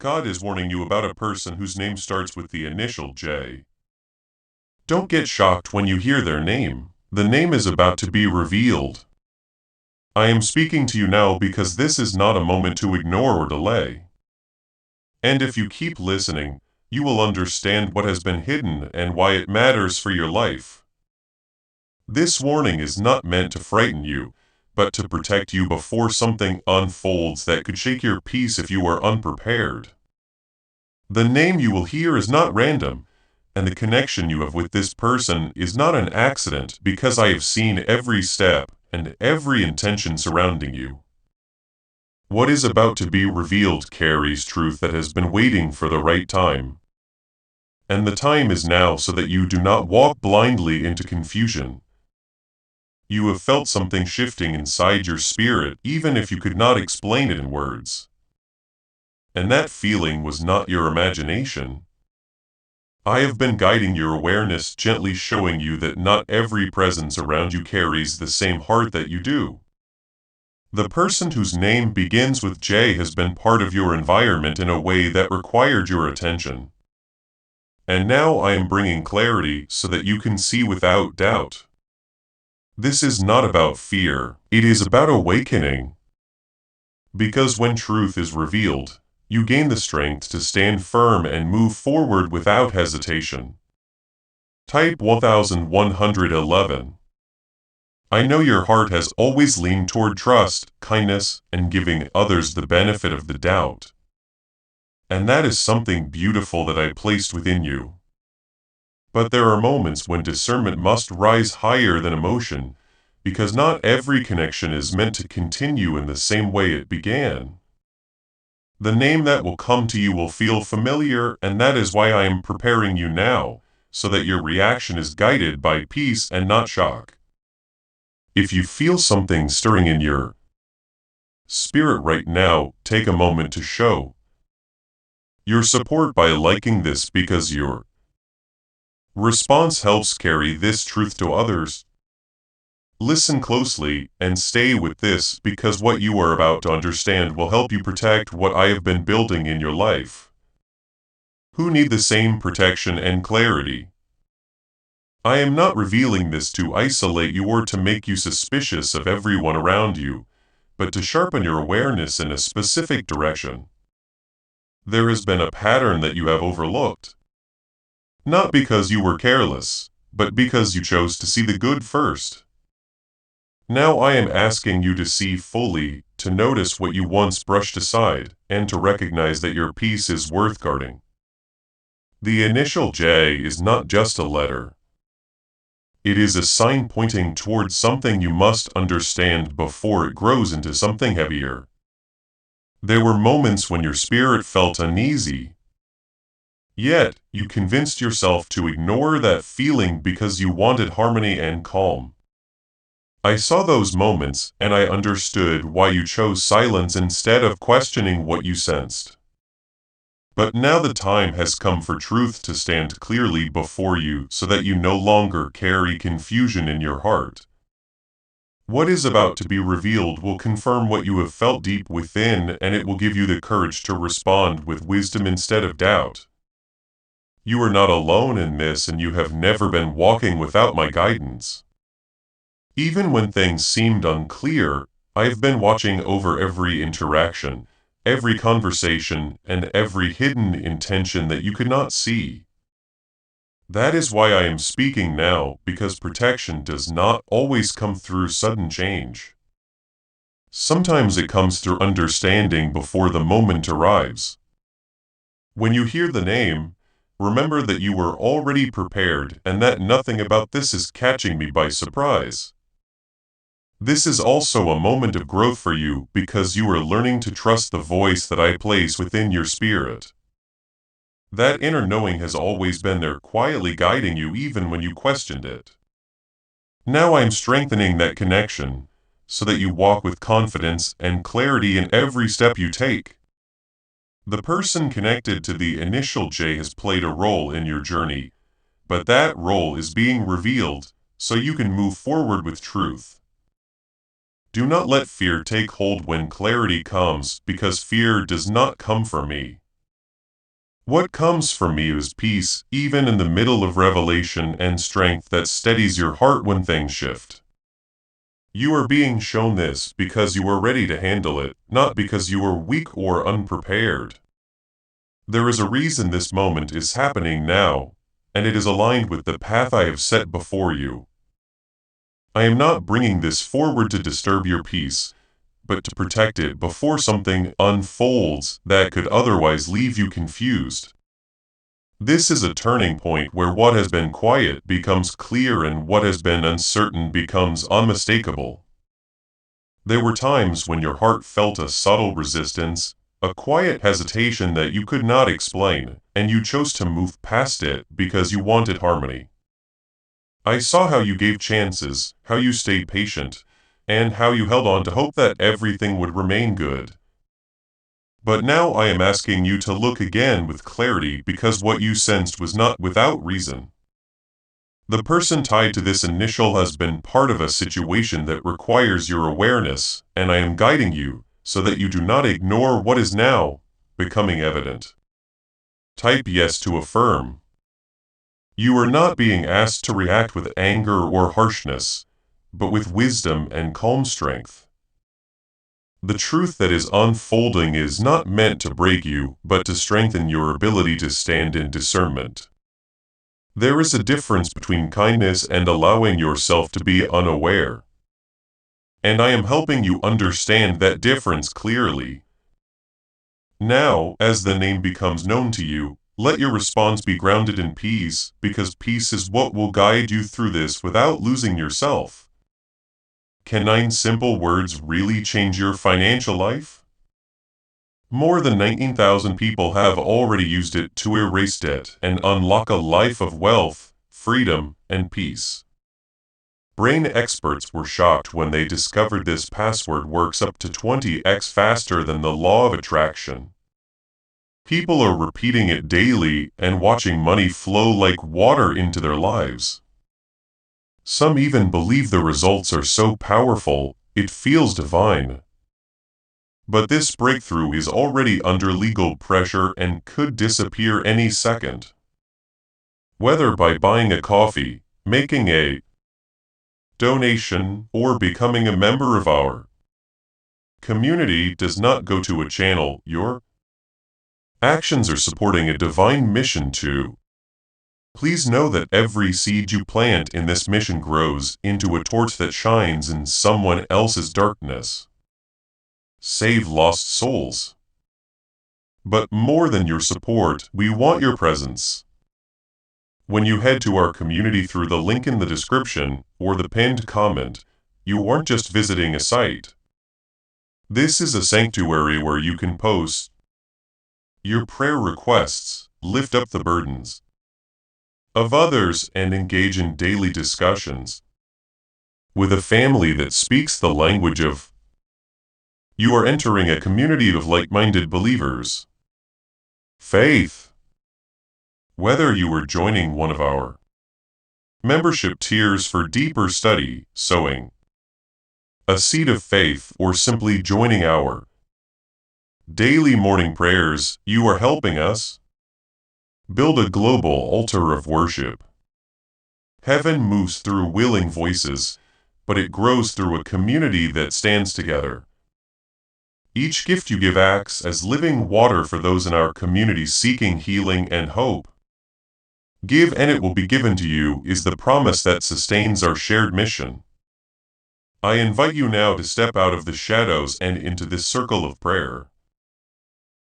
God is warning you about a person whose name starts with the initial J. Don't get shocked when you hear their name. The name is about to be revealed. I am speaking to you now because this is not a moment to ignore or delay. And if you keep listening, you will understand what has been hidden and why it matters for your life. This warning is not meant to frighten you, but to protect you before something unfolds that could shake your peace if you are unprepared. The name you will hear is not random, and the connection you have with this person is not an accident because I have seen every step and every intention surrounding you. What is about to be revealed carries truth that has been waiting for the right time. And the time is now so that you do not walk blindly into confusion. You have felt something shifting inside your spirit even if you could not explain it in words. And that feeling was not your imagination. I have been guiding your awareness, gently showing you that not every presence around you carries the same heart that you do. The person whose name begins with J has been part of your environment in a way that required your attention. And now I am bringing clarity so that you can see without doubt. This is not about fear, it is about awakening. Because when truth is revealed, you gain the strength to stand firm and move forward without hesitation. Type 1111. I know your heart has always leaned toward trust, kindness, and giving others the benefit of the doubt. And that is something beautiful that I placed within you. But there are moments when discernment must rise higher than emotion, because not every connection is meant to continue in the same way it began. The name that will come to you will feel familiar, and that is why I am preparing you now, so that your reaction is guided by peace and not shock. If you feel something stirring in your spirit right now, take a moment to show your support by liking this because your response helps carry this truth to others. Listen closely and stay with this because what you are about to understand will help you protect what I have been building in your life. Who need the same protection and clarity? I am not revealing this to isolate you or to make you suspicious of everyone around you, but to sharpen your awareness in a specific direction. There has been a pattern that you have overlooked. Not because you were careless, but because you chose to see the good first. Now I am asking you to see fully, to notice what you once brushed aside, and to recognize that your peace is worth guarding. The initial J is not just a letter. It is a sign pointing towards something you must understand before it grows into something heavier. There were moments when your spirit felt uneasy. Yet, you convinced yourself to ignore that feeling because you wanted harmony and calm. I saw those moments, and I understood why you chose silence instead of questioning what you sensed. But now the time has come for truth to stand clearly before you so that you no longer carry confusion in your heart. What is about to be revealed will confirm what you have felt deep within, and it will give you the courage to respond with wisdom instead of doubt. You are not alone in this, and you have never been walking without my guidance. Even when things seemed unclear, I have been watching over every interaction, every conversation, and every hidden intention that you could not see. That is why I am speaking now, because protection does not always come through sudden change. Sometimes it comes through understanding before the moment arrives. When you hear the name, remember that you were already prepared and that nothing about this is catching me by surprise. This is also a moment of growth for you because you are learning to trust the voice that I place within your spirit. That inner knowing has always been there, quietly guiding you even when you questioned it. Now I am strengthening that connection, so that you walk with confidence and clarity in every step you take. The person connected to the initial J has played a role in your journey, but that role is being revealed, so you can move forward with truth. Do not let fear take hold when clarity comes, because fear does not come from me. What comes from me is peace, even in the middle of revelation, and strength that steadies your heart when things shift. You are being shown this because you are ready to handle it, not because you are weak or unprepared. There is a reason this moment is happening now, and it is aligned with the path I have set before you. I am not bringing this forward to disturb your peace, but to protect it before something unfolds that could otherwise leave you confused. This is a turning point where what has been quiet becomes clear and what has been uncertain becomes unmistakable. There were times when your heart felt a subtle resistance, a quiet hesitation that you could not explain, and you chose to move past it because you wanted harmony. I saw how you gave chances, how you stayed patient, and how you held on to hope that everything would remain good. But now I am asking you to look again with clarity because what you sensed was not without reason. The person tied to this initial has been part of a situation that requires your awareness, and I am guiding you so that you do not ignore what is now becoming evident. Type yes to affirm. You are not being asked to react with anger or harshness, but with wisdom and calm strength. The truth that is unfolding is not meant to break you, but to strengthen your ability to stand in discernment. There is a difference between kindness and allowing yourself to be unaware. And I am helping you understand that difference clearly. Now, as the name becomes known to you, let your response be grounded in peace, because peace is what will guide you through this without losing yourself. Can 9 simple words really change your financial life? More than 19,000 people have already used it to erase debt and unlock a life of wealth, freedom, and peace. Brain experts were shocked when they discovered this password works up to 20x faster than the law of attraction. People are repeating it daily and watching money flow like water into their lives. Some even believe the results are so powerful, it feels divine. But this breakthrough is already under legal pressure and could disappear any second. Whether by buying a coffee, making a donation, or becoming a member of our community does not go to a channel, your actions are supporting a divine mission too. Please know that every seed you plant in this mission grows into a torch that shines in someone else's darkness. Save lost souls. But more than your support, we want your presence. When you head to our community through the link in the description or the pinned comment, you aren't just visiting a site. This is a sanctuary where you can post your prayer requests, lift up the burdens of others, and engage in daily discussions with a family that speaks the language of. You are entering a community of like-minded believers. Faith. Whether you are joining one of our membership tiers for deeper study, sowing a seed of faith, or simply joining our daily morning prayers, you are helping us build a global altar of worship. Heaven moves through willing voices, but it grows through a community that stands together. Each gift you give acts as living water for those in our community seeking healing and hope. Give and it will be given to you is the promise that sustains our shared mission. I invite you now to step out of the shadows and into this circle of prayer.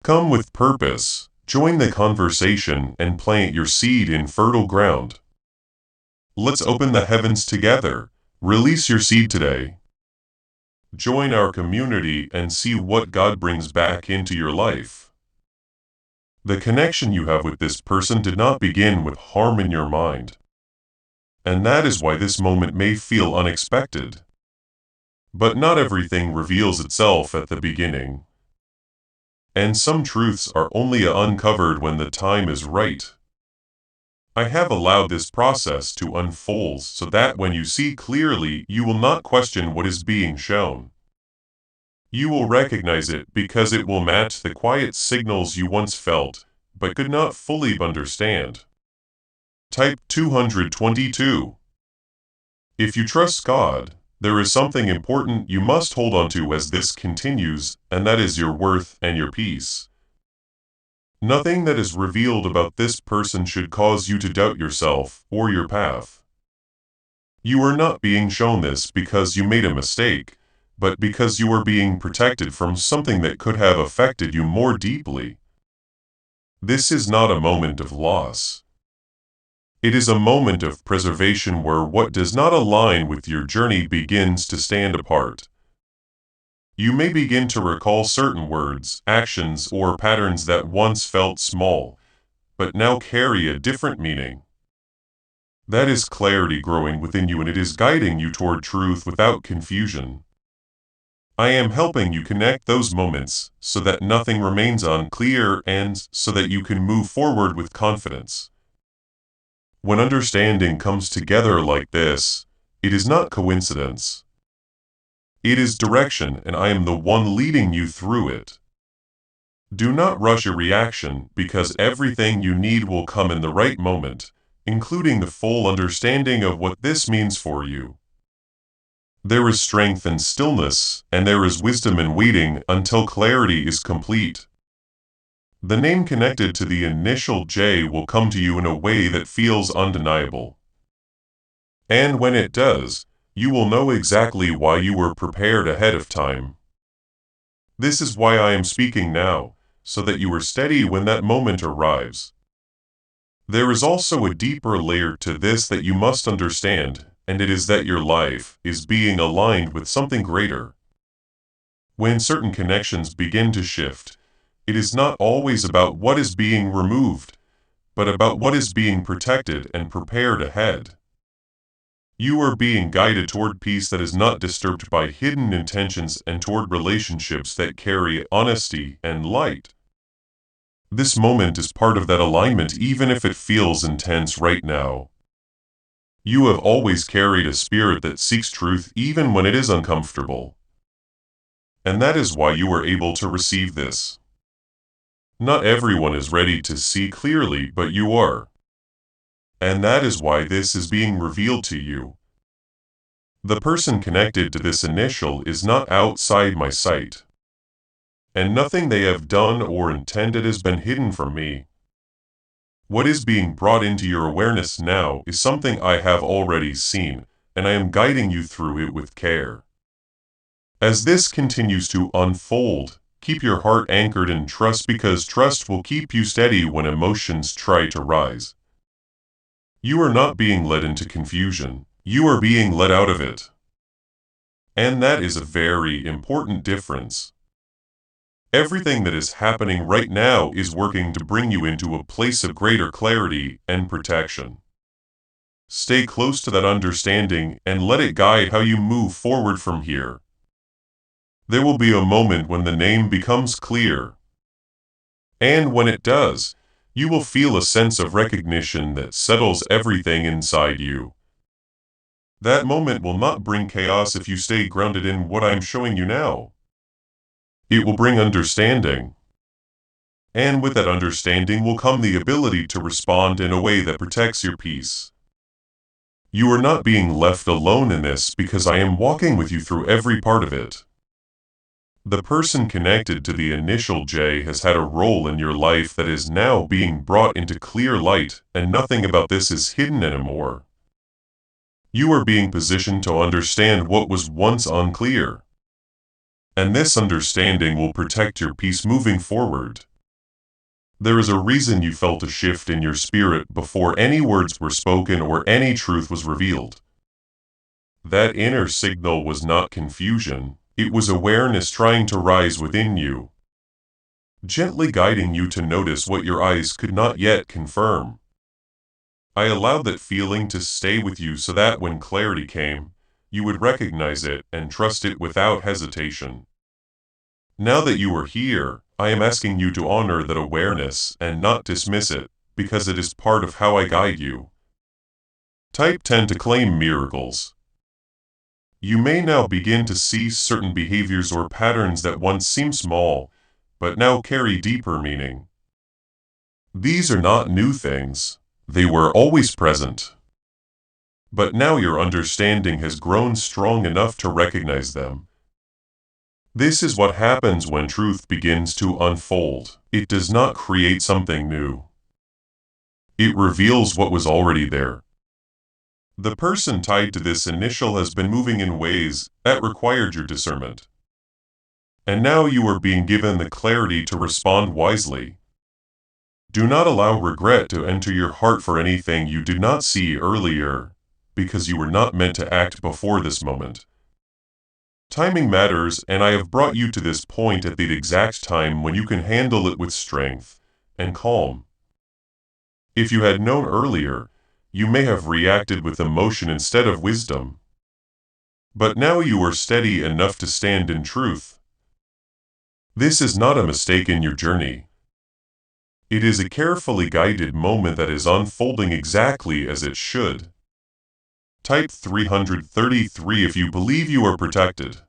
Come with purpose, join the conversation, and plant your seed in fertile ground. Let's open the heavens together. Release your seed today. Join our community and see what God brings back into your life. The connection you have with this person did not begin with harm in your mind. And that is why this moment may feel unexpected. But not everything reveals itself at the beginning. And some truths are only uncovered when the time is right. I have allowed this process to unfold so that when you see clearly, you will not question what is being shown. You will recognize it because it will match the quiet signals you once felt, but could not fully understand. Type 222. If you trust God, there is something important you must hold on to as this continues, and that is your worth and your peace. Nothing that is revealed about this person should cause you to doubt yourself or your path. You are not being shown this because you made a mistake, but because you are being protected from something that could have affected you more deeply. This is not a moment of loss. It is a moment of preservation where what does not align with your journey begins to stand apart. You may begin to recall certain words, actions, or patterns that once felt small, but now carry a different meaning. That is clarity growing within you, and it is guiding you toward truth without confusion. I am helping you connect those moments so that nothing remains unclear and so that you can move forward with confidence. When understanding comes together like this, it is not coincidence. It is direction, and I am the one leading you through it. Do not rush a reaction, because everything you need will come in the right moment, including the full understanding of what this means for you. There is strength in stillness, and there is wisdom in waiting until clarity is complete. The name connected to the initial J will come to you in a way that feels undeniable. And when it does, you will know exactly why you were prepared ahead of time. This is why I am speaking now, so that you are steady when that moment arrives. There is also a deeper layer to this that you must understand, and it is that your life is being aligned with something greater. When certain connections begin to shift, it is not always about what is being removed, but about what is being protected and prepared ahead. You are being guided toward peace that is not disturbed by hidden intentions and toward relationships that carry honesty and light. This moment is part of that alignment, even if it feels intense right now. You have always carried a spirit that seeks truth even when it is uncomfortable. And that is why you are able to receive this. Not everyone is ready to see clearly, but you are. And that is why this is being revealed to you. The person connected to this initial is not outside my sight. And nothing they have done or intended has been hidden from me. What is being brought into your awareness now is something I have already seen, and I am guiding you through it with care. As this continues to unfold, keep your heart anchored in trust, because trust will keep you steady when emotions try to rise. You are not being led into confusion, you are being led out of it. And that is a very important difference. Everything that is happening right now is working to bring you into a place of greater clarity and protection. Stay close to that understanding and let it guide how you move forward from here. There will be a moment when the name becomes clear. And when it does, you will feel a sense of recognition that settles everything inside you. That moment will not bring chaos if you stay grounded in what I'm showing you now. It will bring understanding. And with that understanding will come the ability to respond in a way that protects your peace. You are not being left alone in this, because I am walking with you through every part of it. The person connected to the initial J has had a role in your life that is now being brought into clear light, and nothing about this is hidden anymore. You are being positioned to understand what was once unclear. And this understanding will protect your peace moving forward. There is a reason you felt a shift in your spirit before any words were spoken or any truth was revealed. That inner signal was not confusion. It was awareness trying to rise within you, gently guiding you to notice what your eyes could not yet confirm. I allowed that feeling to stay with you so that when clarity came, you would recognize it and trust it without hesitation. Now that you are here, I am asking you to honor that awareness and not dismiss it, because it is part of how I guide you. Type 10 to claim miracles. You may now begin to see certain behaviors or patterns that once seemed small, but now carry deeper meaning. These are not new things. They were always present. But now your understanding has grown strong enough to recognize them. This is what happens when truth begins to unfold. It does not create something new. It reveals what was already there. The person tied to this initial has been moving in ways that required your discernment. And now you are being given the clarity to respond wisely. Do not allow regret to enter your heart for anything you did not see earlier, because you were not meant to act before this moment. Timing matters, and I have brought you to this point at the exact time when you can handle it with strength and calm. If you had known earlier, you may have reacted with emotion instead of wisdom. But now you are steady enough to stand in truth. This is not a mistake in your journey. It is a carefully guided moment that is unfolding exactly as it should. Type 333 if you believe you are protected.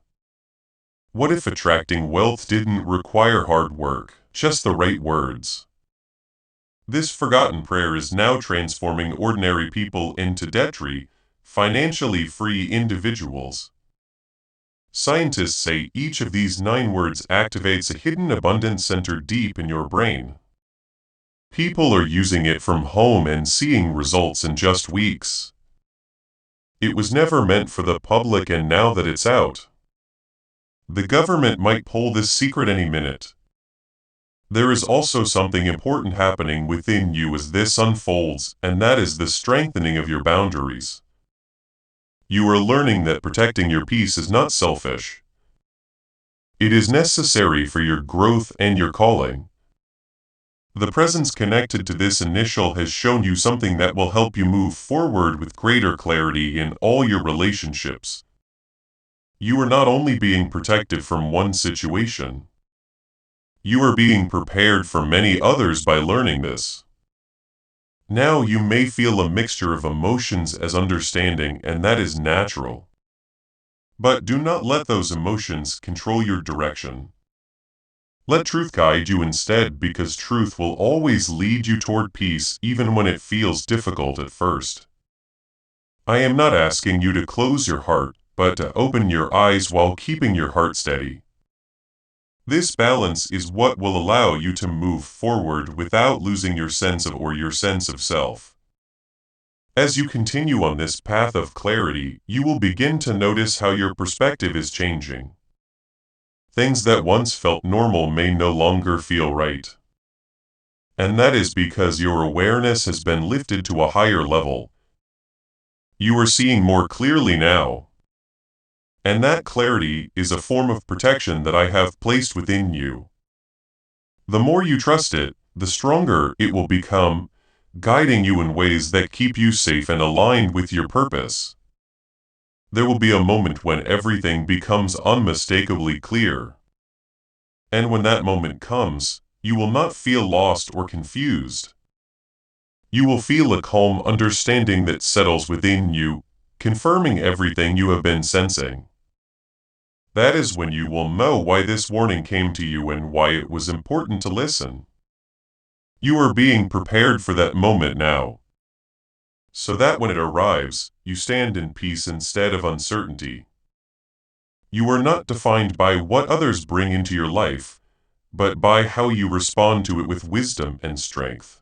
What if attracting wealth didn't require hard work, just the right words? This forgotten prayer is now transforming ordinary people into debt-free, financially free individuals. Scientists say each of these 9 words activates a hidden abundance center deep in your brain. People are using it from home and seeing results in just weeks. It was never meant for the public, and now that it's out, the government might pull this secret any minute. There is also something important happening within you as this unfolds, and that is the strengthening of your boundaries. You are learning that protecting your peace is not selfish. It is necessary for your growth and your calling. The presence connected to this initial has shown you something that will help you move forward with greater clarity in all your relationships. You are not only being protected from one situation. You are being prepared for many others by learning this. Now you may feel a mixture of emotions as understanding, and that is natural. But do not let those emotions control your direction. Let truth guide you instead, because truth will always lead you toward peace even when it feels difficult at first. I am not asking you to close your heart, but to open your eyes while keeping your heart steady. This balance is what will allow you to move forward without losing your sense of self. As you continue on this path of clarity, you will begin to notice how your perspective is changing. Things that once felt normal may no longer feel right. And that is because your awareness has been lifted to a higher level. You are seeing more clearly now. And that clarity is a form of protection that I have placed within you. The more you trust it, the stronger it will become, guiding you in ways that keep you safe and aligned with your purpose. There will be a moment when everything becomes unmistakably clear. And when that moment comes, you will not feel lost or confused. You will feel a calm understanding that settles within you, confirming everything you have been sensing. That is when you will know why this warning came to you and why it was important to listen. You are being prepared for that moment now, so that when it arrives, you stand in peace instead of uncertainty. You are not defined by what others bring into your life, but by how you respond to it with wisdom and strength.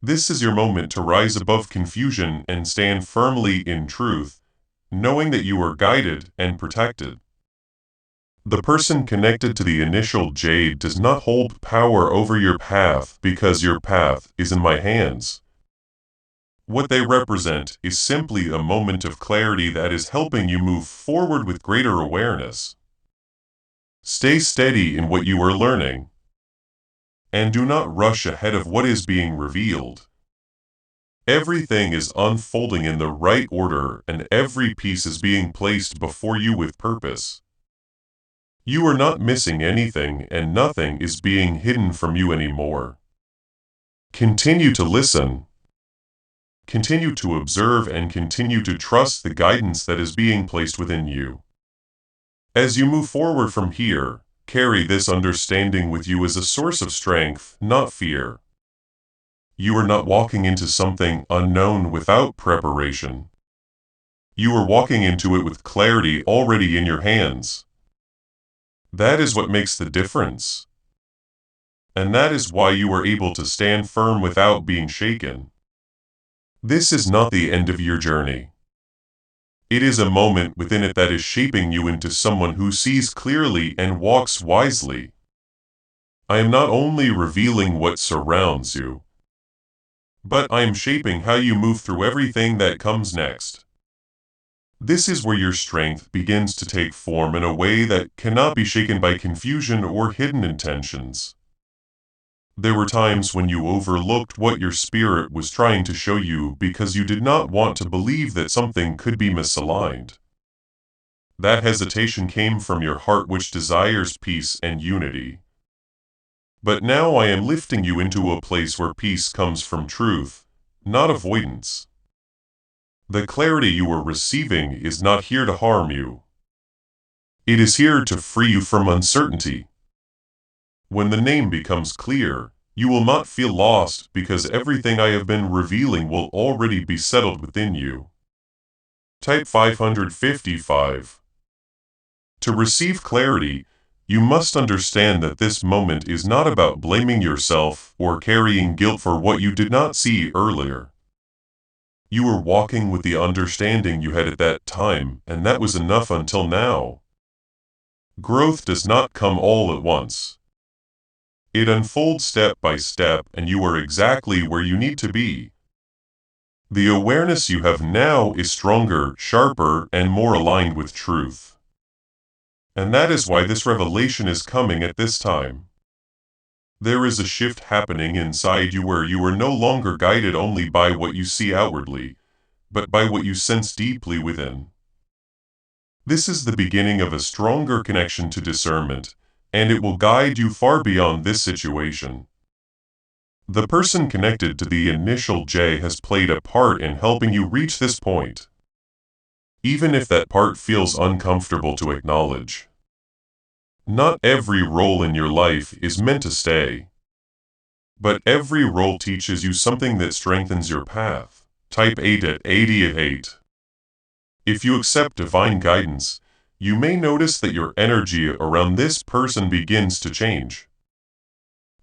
This is your moment to rise above confusion and stand firmly in truth, knowing that you are guided and protected. The person connected to the initial J does not hold power over your path because your path is in my hands. What they represent is simply a moment of clarity that is helping you move forward with greater awareness. Stay steady in what you are learning, and do not rush ahead of what is being revealed. Everything is unfolding in the right order, and every piece is being placed before you with purpose. You are not missing anything, and nothing is being hidden from you anymore. Continue to listen. Continue to observe and continue to trust the guidance that is being placed within you. As you move forward from here, carry this understanding with you as a source of strength, not fear. You are not walking into something unknown without preparation. You are walking into it with clarity already in your hands. That is what makes the difference. And that is why you are able to stand firm without being shaken. This is not the end of your journey. It is a moment within it that is shaping you into someone who sees clearly and walks wisely. I am not only revealing what surrounds you, but I am shaping how you move through everything that comes next. This is where your strength begins to take form in a way that cannot be shaken by confusion or hidden intentions. There were times when you overlooked what your spirit was trying to show you because you did not want to believe that something could be misaligned. That hesitation came from your heart, which desires peace and unity. But now I am lifting you into a place where peace comes from truth, not avoidance. The clarity you are receiving is not here to harm you. It is here to free you from uncertainty. When the name becomes clear, you will not feel lost because everything I have been revealing will already be settled within you. Type 555. To receive clarity, you must understand that this moment is not about blaming yourself or carrying guilt for what you did not see earlier. You were walking with the understanding you had at that time, and that was enough until now. Growth does not come all at once. It unfolds step by step, and you are exactly where you need to be. The awareness you have now is stronger, sharper, and more aligned with truth. And that is why this revelation is coming at this time. There is a shift happening inside you where you are no longer guided only by what you see outwardly, but by what you sense deeply within. This is the beginning of a stronger connection to discernment, and it will guide you far beyond this situation. The person connected to the initial J has played a part in helping you reach this point, even if that part feels uncomfortable to acknowledge. Not every role in your life is meant to stay. But every role teaches you something that strengthens your path. Type 8 at 88. If you accept divine guidance, you may notice that your energy around this person begins to change.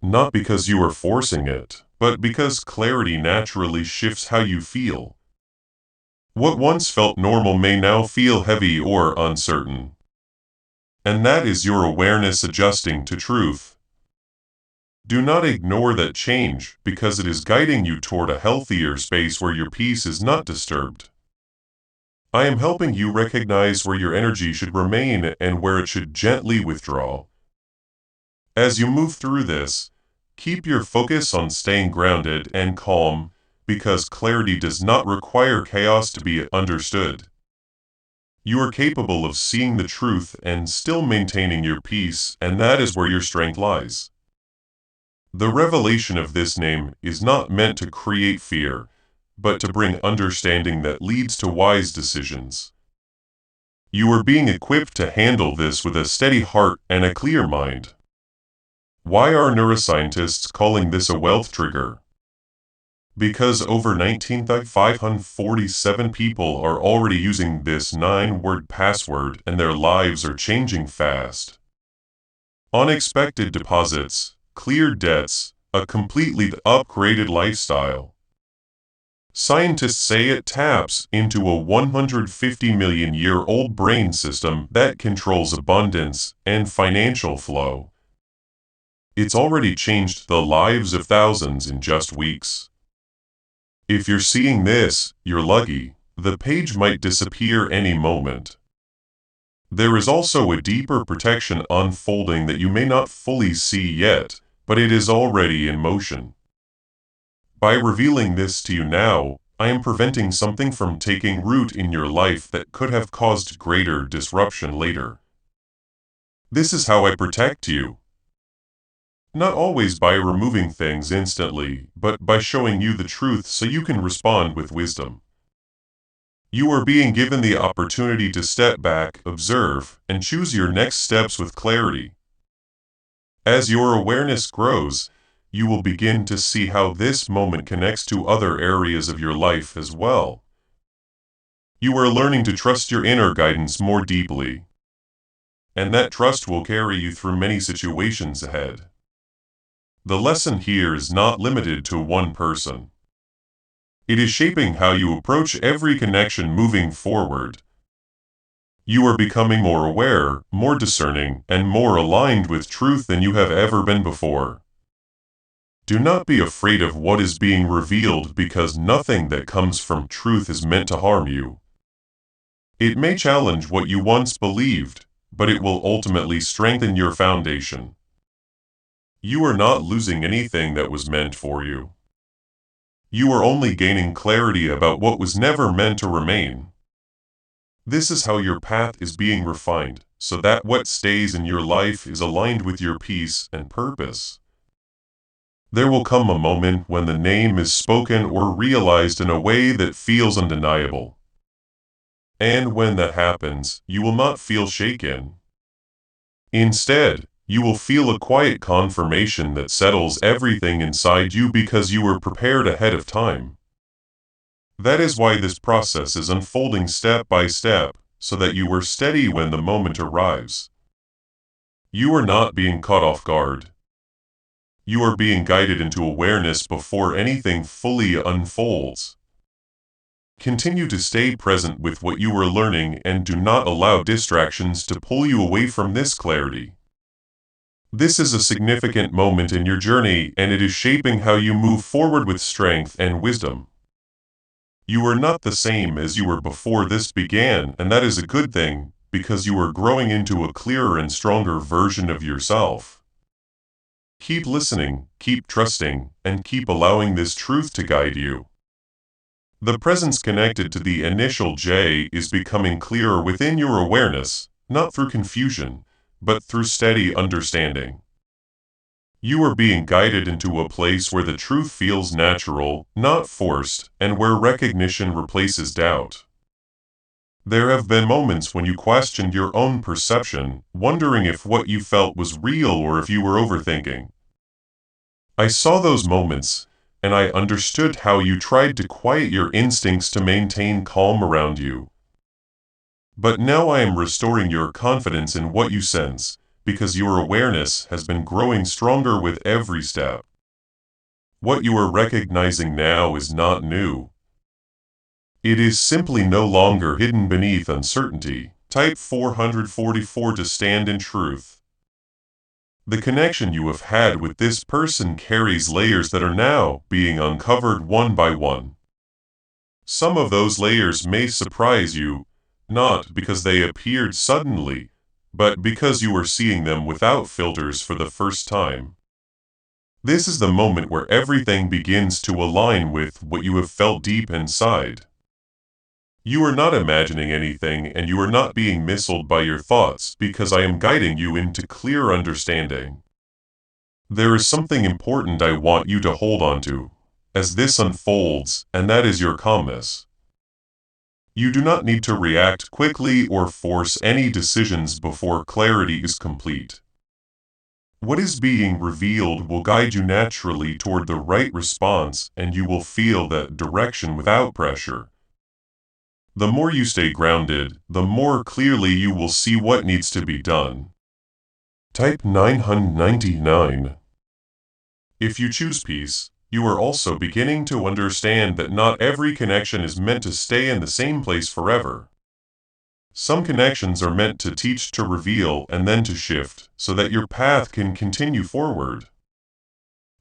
Not because you are forcing it, but because clarity naturally shifts how you feel. What once felt normal may now feel heavy or uncertain. And that is your awareness adjusting to truth. Do not ignore that change, because it is guiding you toward a healthier space where your peace is not disturbed. I am helping you recognize where your energy should remain and where it should gently withdraw. As you move through this, keep your focus on staying grounded and calm, because clarity does not require chaos to be understood. You are capable of seeing the truth and still maintaining your peace, and that is where your strength lies. The revelation of this name is not meant to create fear, but to bring understanding that leads to wise decisions. You are being equipped to handle this with a steady heart and a clear mind. Why are neuroscientists calling this a wealth trigger? Because over 19,547 people are already using this 9-word password and their lives are changing fast. Unexpected deposits, clear debts, a completely upgraded lifestyle. Scientists say it taps into a 150-million-year-old brain system that controls abundance and financial flow. It's already changed the lives of thousands in just weeks. If you're seeing this, you're lucky. The page might disappear any moment. There is also a deeper protection unfolding that you may not fully see yet, but it is already in motion. By revealing this to you now, I am preventing something from taking root in your life that could have caused greater disruption later. This is how I protect you. Not always by removing things instantly, but by showing you the truth so you can respond with wisdom. You are being given the opportunity to step back, observe, and choose your next steps with clarity. As your awareness grows, you will begin to see how this moment connects to other areas of your life as well. You are learning to trust your inner guidance more deeply, and that trust will carry you through many situations ahead. The lesson here is not limited to one person. It is shaping how you approach every connection moving forward. You are becoming more aware, more discerning, and more aligned with truth than you have ever been before. Do not be afraid of what is being revealed, because nothing that comes from truth is meant to harm you. It may challenge what you once believed, but it will ultimately strengthen your foundation. You are not losing anything that was meant for you. You are only gaining clarity about what was never meant to remain. This is how your path is being refined, so that what stays in your life is aligned with your peace and purpose. There will come a moment when the name is spoken or realized in a way that feels undeniable. And when that happens, you will not feel shaken. Instead, you will feel a quiet confirmation that settles everything inside you because you were prepared ahead of time. That is why this process is unfolding step by step, so that you are steady when the moment arrives. You are not being caught off guard. You are being guided into awareness before anything fully unfolds. Continue to stay present with what you are learning and do not allow distractions to pull you away from this clarity. This is a significant moment in your journey, and it is shaping how you move forward with strength and wisdom. You are not the same as you were before this began, and that is a good thing, because you are growing into a clearer and stronger version of yourself. Keep listening, keep trusting, and keep allowing this truth to guide you. The presence connected to the initial J is becoming clearer within your awareness, not through confusion, but through steady understanding. You are being guided into a place where the truth feels natural, not forced, and where recognition replaces doubt. There have been moments when you questioned your own perception, wondering if what you felt was real or if you were overthinking. I saw those moments, and I understood how you tried to quiet your instincts to maintain calm around you. But now I am restoring your confidence in what you sense, because your awareness has been growing stronger with every step. What you are recognizing now is not new. It is simply no longer hidden beneath uncertainty. Type 444 to stand in truth. The connection you have had with this person carries layers that are now being uncovered one by one. Some of those layers may surprise you, not because they appeared suddenly, but because you are seeing them without filters for the first time. This is the moment where everything begins to align with what you have felt deep inside. You are not imagining anything, and you are not being misled by your thoughts, because I am guiding you into clear understanding. There is something important I want you to hold on to as this unfolds, and that is your calmness. You do not need to react quickly or force any decisions before clarity is complete. What is being revealed will guide you naturally toward the right response, and you will feel that direction without pressure. The more you stay grounded, the more clearly you will see what needs to be done. Type 999. If you choose peace, you are also beginning to understand that not every connection is meant to stay in the same place forever. Some connections are meant to teach, to reveal, and then to shift, so that your path can continue forward.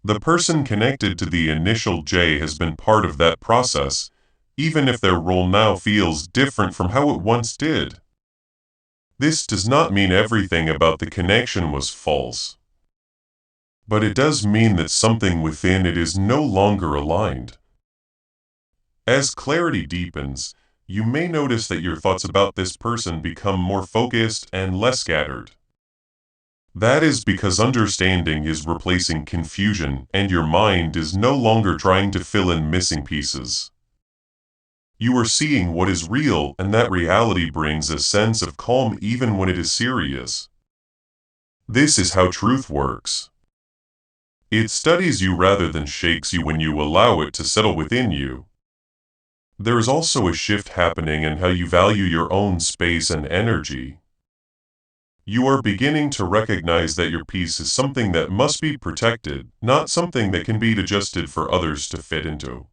The person connected to the initial J has been part of that process, even if their role now feels different from how it once did. This does not mean everything about the connection was false, but it does mean that something within it is no longer aligned. As clarity deepens, you may notice that your thoughts about this person become more focused and less scattered. That is because understanding is replacing confusion, and your mind is no longer trying to fill in missing pieces. You are seeing what is real, and that reality brings a sense of calm even when it is serious. This is how truth works. It studies you rather than shakes you when you allow it to settle within you. There is also a shift happening in how you value your own space and energy. You are beginning to recognize that your peace is something that must be protected, not something that can be adjusted for others to fit into.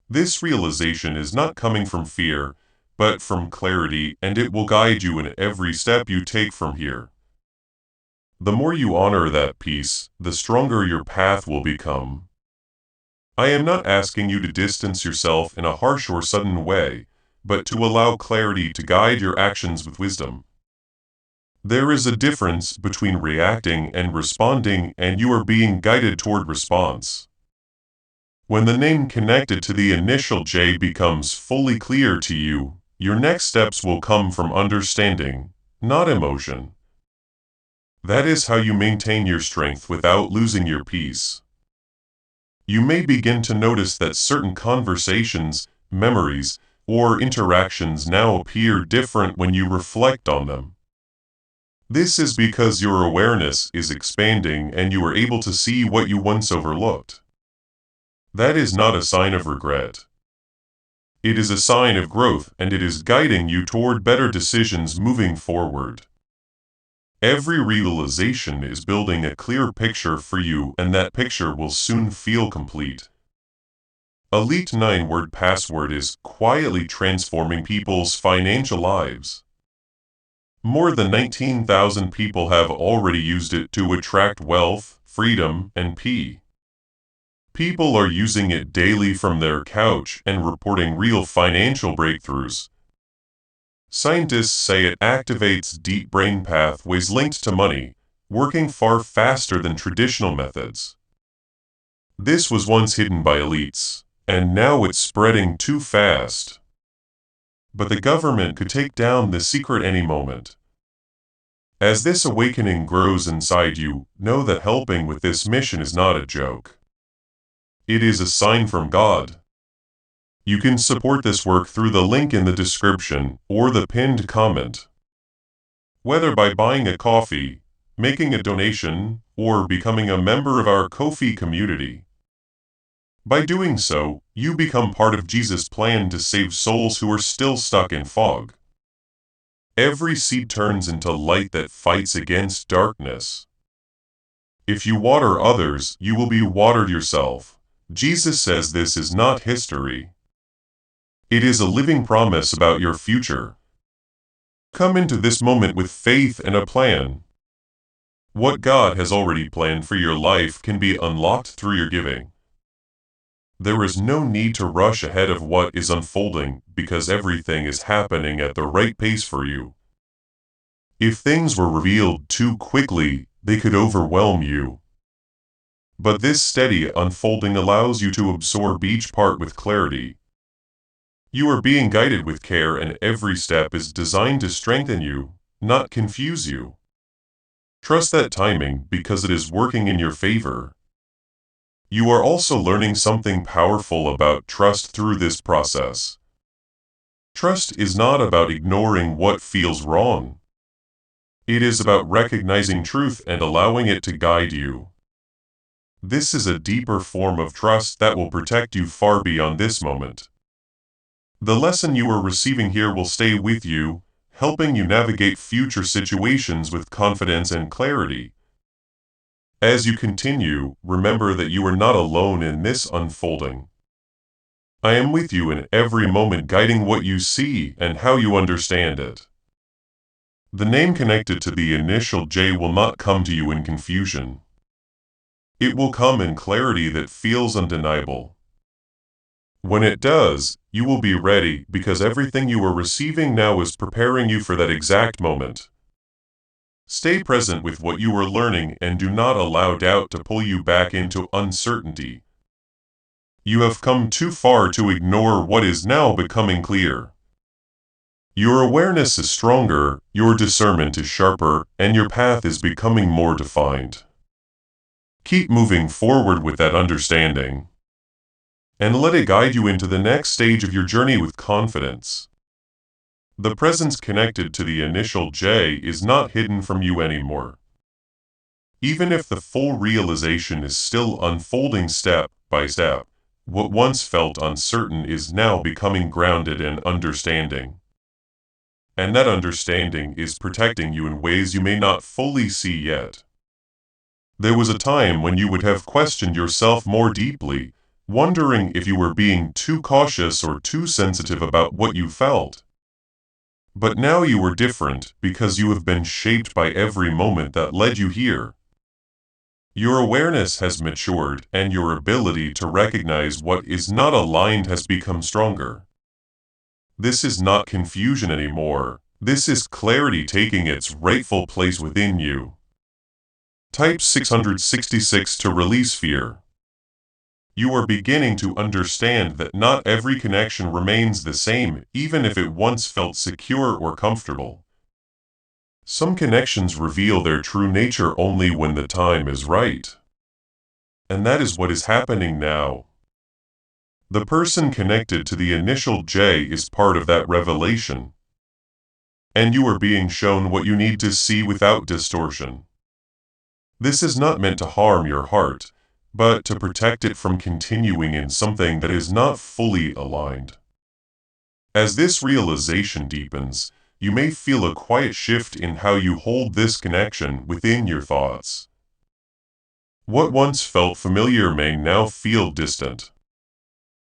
This realization is not coming from fear, but from clarity, and it will guide you in every step you take from here. The more you honor that peace, the stronger your path will become. I am not asking you to distance yourself in a harsh or sudden way, but to allow clarity to guide your actions with wisdom. There is a difference between reacting and responding, and you are being guided toward response. When the name connected to the initial J becomes fully clear to you, your next steps will come from understanding, not emotion. That is how you maintain your strength without losing your peace. You may begin to notice that certain conversations, memories, or interactions now appear different when you reflect on them. This is because your awareness is expanding and you are able to see what you once overlooked. That is not a sign of regret. It is a sign of growth, and it is guiding you toward better decisions moving forward. Every realization is building a clear picture for you, and that picture will soon feel complete. Elite 9-word password is quietly transforming people's financial lives. More than 19,000 people have already used it to attract wealth, freedom, and peace. People are using it daily from their couch and reporting real financial breakthroughs. Scientists say it activates deep brain pathways linked to money, working far faster than traditional methods. This was once hidden by elites, and now it's spreading too fast. But the government could take down the secret any moment. As this awakening grows inside you, know that helping with this mission is not a joke. It is a sign from God. You can support this work through the link in the description or the pinned comment. Whether by buying a coffee, making a donation, or becoming a member of our Ko-fi community. By doing so, you become part of Jesus' plan to save souls who are still stuck in fog. Every seed turns into light that fights against darkness. If you water others, you will be watered yourself. Jesus says this is not history. It is a living promise about your future. Come into this moment with faith and a plan. What God has already planned for your life can be unlocked through your giving. There is no need to rush ahead of what is unfolding because everything is happening at the right pace for you. If things were revealed too quickly, they could overwhelm you. But this steady unfolding allows you to absorb each part with clarity. You are being guided with care, and every step is designed to strengthen you, not confuse you. Trust that timing because it is working in your favor. You are also learning something powerful about trust through this process. Trust is not about ignoring what feels wrong. It is about recognizing truth and allowing it to guide you. This is a deeper form of trust that will protect you far beyond this moment. The lesson you are receiving here will stay with you, helping you navigate future situations with confidence and clarity. As you continue, remember that you are not alone in this unfolding. I am with you in every moment, guiding what you see and how you understand it. The name connected to the initial J will not come to you in confusion. It will come in clarity that feels undeniable. When it does, you will be ready because everything you are receiving now is preparing you for that exact moment. Stay present with what you are learning and do not allow doubt to pull you back into uncertainty. You have come too far to ignore what is now becoming clear. Your awareness is stronger, your discernment is sharper, and your path is becoming more defined. Keep moving forward with that understanding, and let it guide you into the next stage of your journey with confidence. The presence connected to the initial J is not hidden from you anymore. Even if the full realization is still unfolding step by step, what once felt uncertain is now becoming grounded in understanding. And that understanding is protecting you in ways you may not fully see yet. There was a time when you would have questioned yourself more deeply, wondering if you were being too cautious or too sensitive about what you felt. But now you are different because you have been shaped by every moment that led you here. Your awareness has matured, and your ability to recognize what is not aligned has become stronger. This is not confusion anymore. This is clarity taking its rightful place within you. Type 666 to release fear. You are beginning to understand that not every connection remains the same, even if it once felt secure or comfortable. Some connections reveal their true nature only when the time is right. And that is what is happening now. The person connected to the initial J is part of that revelation. And you are being shown what you need to see without distortion. This is not meant to harm your heart, but to protect it from continuing in something that is not fully aligned. As this realization deepens, you may feel a quiet shift in how you hold this connection within your thoughts. What once felt familiar may now feel distant.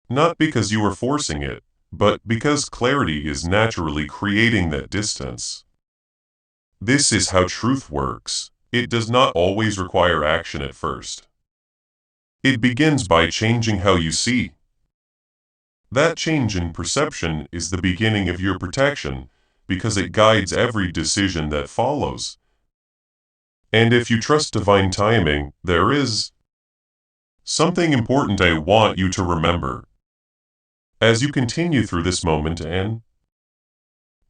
Not because you are forcing it, but because clarity is naturally creating that distance. This is how truth works. It does not always require action at first. It begins by changing how you see. That change in perception is the beginning of your protection, because it guides every decision that follows. And if you trust divine timing, there is something important I want you to remember. As you continue through this moment, and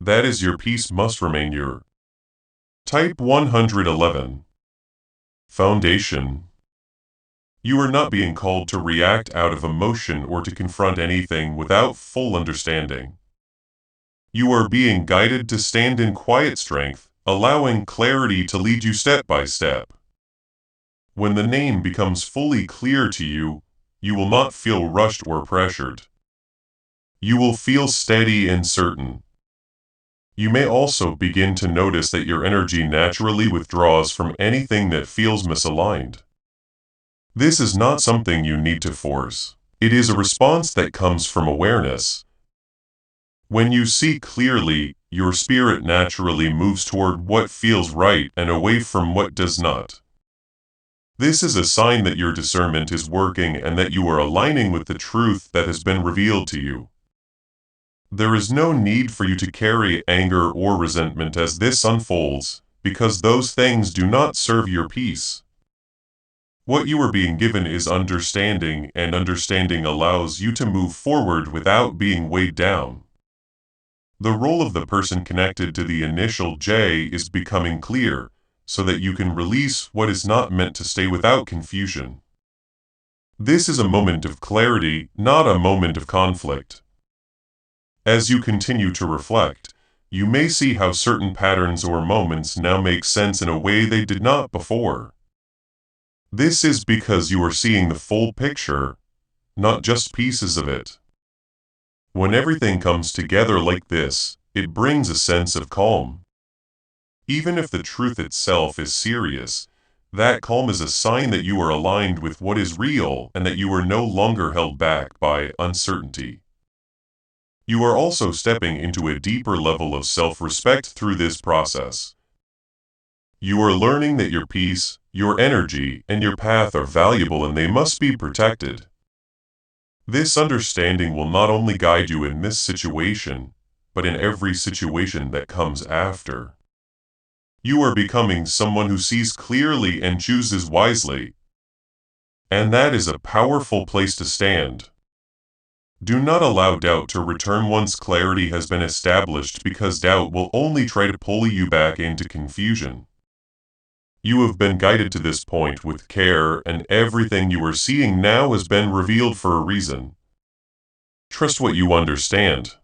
that is your peace must remain your. Type 111. Foundation. You are not being called to react out of emotion or to confront anything without full understanding. You are being guided to stand in quiet strength, allowing clarity to lead you step by step. When the name becomes fully clear to you, you will not feel rushed or pressured. You will feel steady and certain. You may also begin to notice that your energy naturally withdraws from anything that feels misaligned. This is not something you need to force. It is a response that comes from awareness. When you see clearly, your spirit naturally moves toward what feels right and away from what does not. This is a sign that your discernment is working and that you are aligning with the truth that has been revealed to you. There is no need for you to carry anger or resentment as this unfolds, because those things do not serve your peace. What you are being given is understanding, and understanding allows you to move forward without being weighed down. The role of the person connected to the initial J is becoming clear, so that you can release what is not meant to stay without confusion. This is a moment of clarity, not a moment of conflict. As you continue to reflect, you may see how certain patterns or moments now make sense in a way they did not before. This is because you are seeing the full picture, not just pieces of it. When everything comes together like this, it brings a sense of calm. Even if the truth itself is serious, that calm is a sign that you are aligned with what is real and that you are no longer held back by uncertainty. You are also stepping into a deeper level of self-respect through this process. You are learning that your peace, your energy, and your path are valuable and they must be protected. This understanding will not only guide you in this situation, but in every situation that comes after. You are becoming someone who sees clearly and chooses wisely. And that is a powerful place to stand. Do not allow doubt to return once clarity has been established, because doubt will only try to pull you back into confusion. You have been guided to this point with care, and everything you are seeing now has been revealed for a reason. Trust what you understand.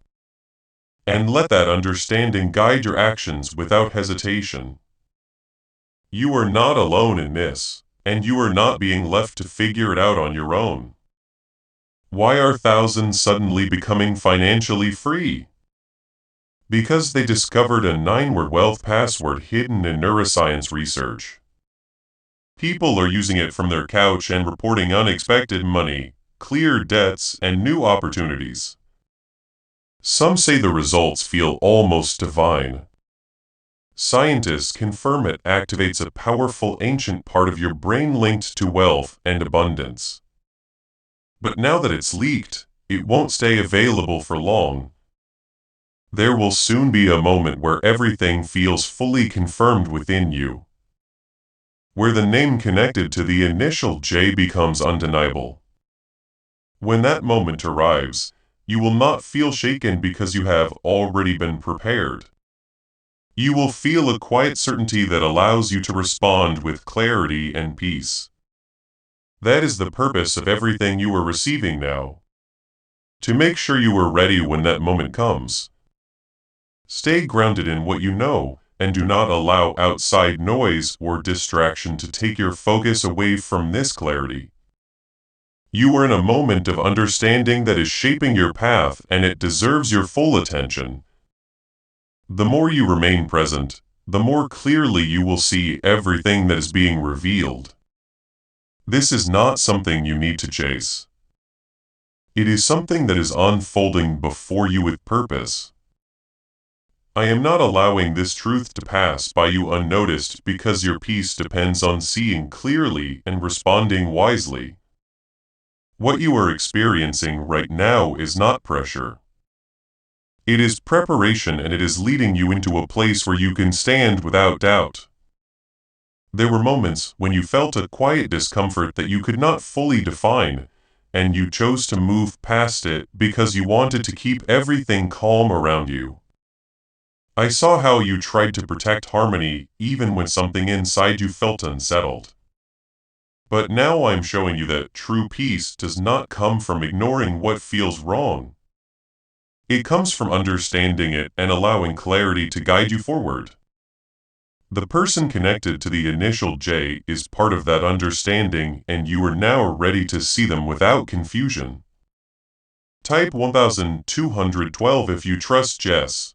And let that understanding guide your actions without hesitation. You are not alone in this, and you are not being left to figure it out on your own. Why are thousands suddenly becoming financially free? Because they discovered a 9-word wealth password hidden in neuroscience research. People are using it from their couch and reporting unexpected money, clear debts, and new opportunities. Some say the results feel almost divine. Scientists confirm it activates a powerful ancient part of your brain linked to wealth and abundance. But now that it's leaked, it won't stay available for long. There will soon be a moment where everything feels fully confirmed within you, where the name connected to the initial J becomes undeniable. When that moment arrives, you will not feel shaken because you have already been prepared. You will feel a quiet certainty that allows you to respond with clarity and peace. That is the purpose of everything you are receiving now. To make sure you are ready when that moment comes. Stay grounded in what you know, and do not allow outside noise or distraction to take your focus away from this clarity. You are in a moment of understanding that is shaping your path, and it deserves your full attention. The more you remain present, the more clearly you will see everything that is being revealed. This is not something you need to chase. It is something that is unfolding before you with purpose. I am not allowing this truth to pass by you unnoticed because your peace depends on seeing clearly and responding wisely. What you are experiencing right now is not pressure. It is preparation, and it is leading you into a place where you can stand without doubt. There were moments when you felt a quiet discomfort that you could not fully define, and you chose to move past it because you wanted to keep everything calm around you. I saw how you tried to protect harmony even when something inside you felt unsettled. But now I'm showing you that true peace does not come from ignoring what feels wrong. It comes from understanding it and allowing clarity to guide you forward. The person connected to the initial J is part of that understanding, and you are now ready to see them without confusion. Type 1212 if you trust Jess.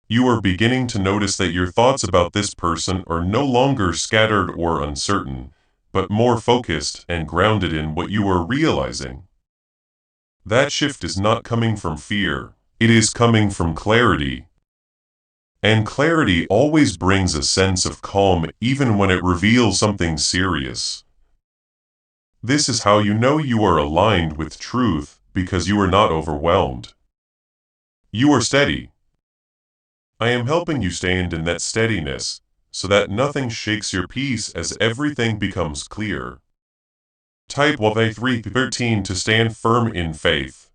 You are beginning to notice that your thoughts about this person are no longer scattered or uncertain, but more focused and grounded in what you are realizing. That shift is not coming from fear, it is coming from clarity. And clarity always brings a sense of calm even when it reveals something serious. This is how you know you are aligned with truth, because you are not overwhelmed. You are steady. I am helping you stand in that steadiness, so that nothing shakes your peace as everything becomes clear. Type 313 to stand firm in faith.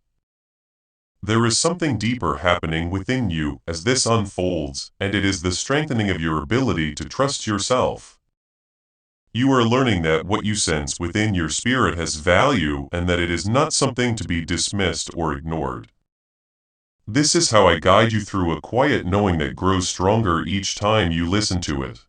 There is something deeper happening within you as this unfolds, and it is the strengthening of your ability to trust yourself. You are learning that what you sense within your spirit has value, and that it is not something to be dismissed or ignored. This is how I guide you through a quiet knowing that grows stronger each time you listen to it.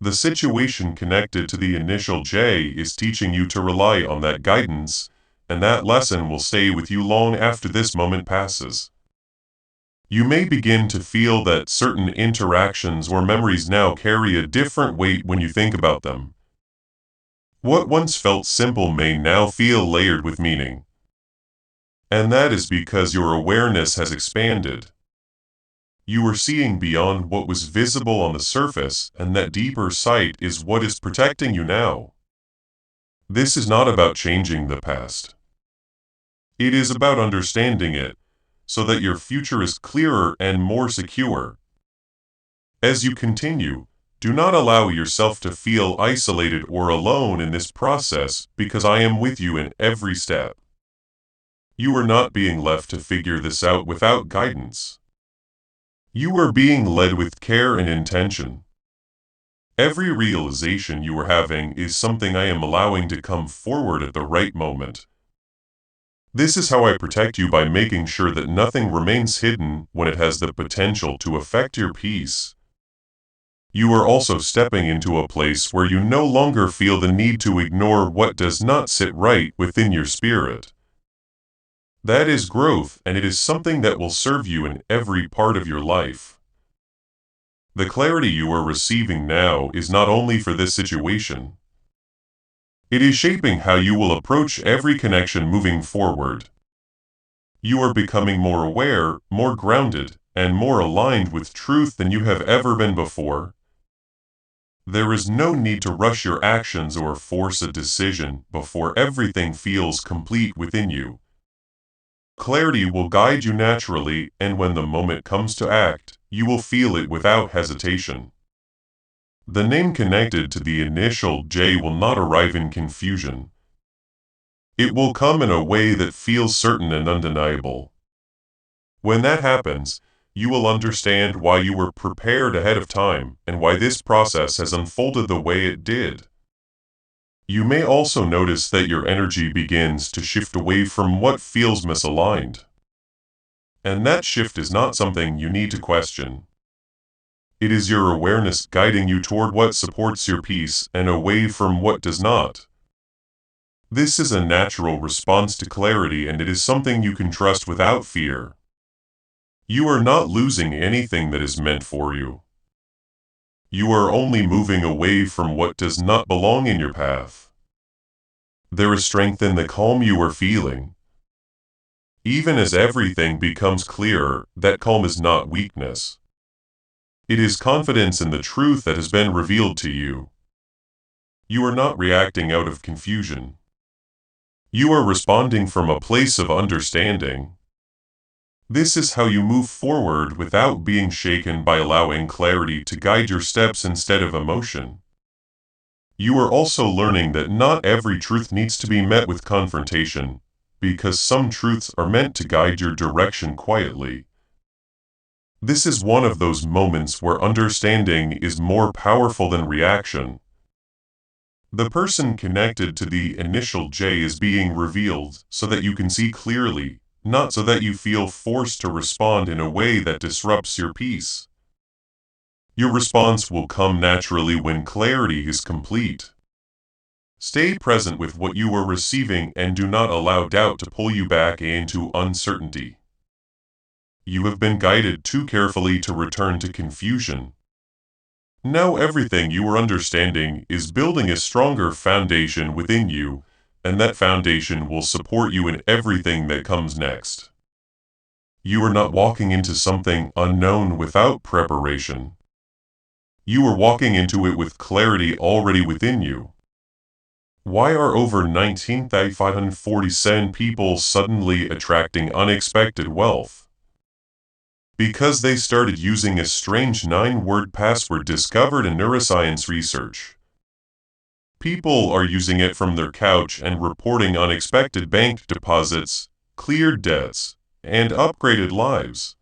The situation connected to the initial J is teaching you to rely on that guidance, and that lesson will stay with you long after this moment passes. You may begin to feel that certain interactions or memories now carry a different weight when you think about them. What once felt simple may now feel layered with meaning. And that is because your awareness has expanded. You are seeing beyond what was visible on the surface, and that deeper sight is what is protecting you now. This is not about changing the past. It is about understanding it, so that your future is clearer and more secure. As you continue, do not allow yourself to feel isolated or alone in this process, because I am with you in every step. You are not being left to figure this out without guidance. You are being led with care and intention. Every realization you are having is something I am allowing to come forward at the right moment. This is how I protect you, by making sure that nothing remains hidden when it has the potential to affect your peace. You are also stepping into a place where you no longer feel the need to ignore what does not sit right within your spirit. That is growth, and it is something that will serve you in every part of your life. The clarity you are receiving now is not only for this situation. It is shaping how you will approach every connection moving forward. You are becoming more aware, more grounded, and more aligned with truth than you have ever been before. There is no need to rush your actions or force a decision before everything feels complete within you. Clarity will guide you naturally, and when the moment comes to act, you will feel it without hesitation. The name connected to the initial J will not arrive in confusion. It will come in a way that feels certain and undeniable. When that happens, you will understand why you were prepared ahead of time and why this process has unfolded the way it did. You may also notice that your energy begins to shift away from what feels misaligned. And that shift is not something you need to question. It is your awareness guiding you toward what supports your peace and away from what does not. This is a natural response to clarity, and it is something you can trust without fear. You are not losing anything that is meant for you. You are only moving away from what does not belong in your path. There is strength in the calm you are feeling. Even as everything becomes clearer, that calm is not weakness. It is confidence in the truth that has been revealed to you. You are not reacting out of confusion. You are responding from a place of understanding. This is how you move forward without being shaken, by allowing clarity to guide your steps instead of emotion. You are also learning that not every truth needs to be met with confrontation, because some truths are meant to guide your direction quietly. This is one of those moments where understanding is more powerful than reaction. The person connected to the initial J is being revealed so that you can see clearly, not so that you feel forced to respond in a way that disrupts your peace. Your response will come naturally when clarity is complete. Stay present with what you are receiving and do not allow doubt to pull you back into uncertainty. You have been guided too carefully to return to confusion. Now everything you are understanding is building a stronger foundation within you, and that foundation will support you in everything that comes next. You are not walking into something unknown without preparation. You are walking into it with clarity already within you. Why are over 19,547 people suddenly attracting unexpected wealth? Because they started using a strange 9-word password discovered in neuroscience research. People are using it from their couch and reporting unexpected bank deposits, cleared debts, and upgraded lives.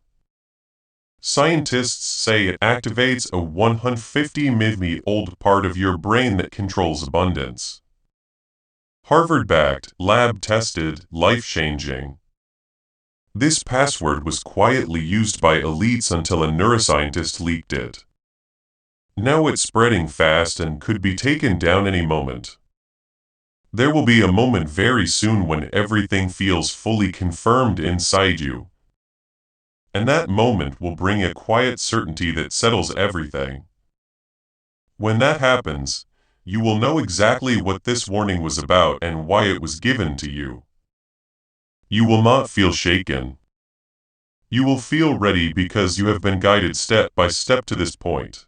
Scientists say it activates a 150-million-year-old part of your brain that controls abundance. Harvard-backed, lab-tested, life-changing. This password was quietly used by elites until a neuroscientist leaked it. Now it's spreading fast and could be taken down any moment. There will be a moment very soon when everything feels fully confirmed inside you. And that moment will bring a quiet certainty that settles everything. When that happens, you will know exactly what this warning was about and why it was given to you. You will not feel shaken. You will feel ready because you have been guided step by step to this point.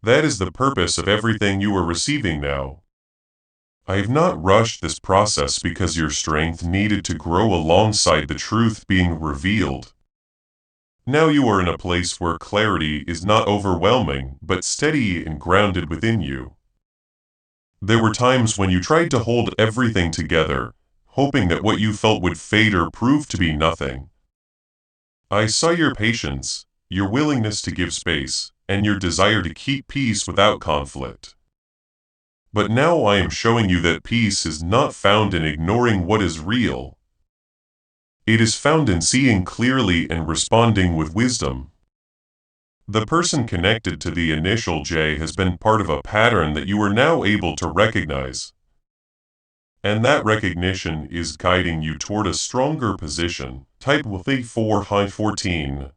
That is the purpose of everything you are receiving now. I have not rushed this process because your strength needed to grow alongside the truth being revealed. Now you are in a place where clarity is not overwhelming but steady and grounded within you. There were times when you tried to hold everything together, hoping that what you felt would fade or prove to be nothing. I saw your patience, your willingness to give space, and your desire to keep peace without conflict. But now I am showing you that peace is not found in ignoring what is real. It is found in seeing clearly and responding with wisdom. The person connected to the initial J has been part of a pattern that you are now able to recognize. And that recognition is guiding you toward a stronger position. Type with A4-14.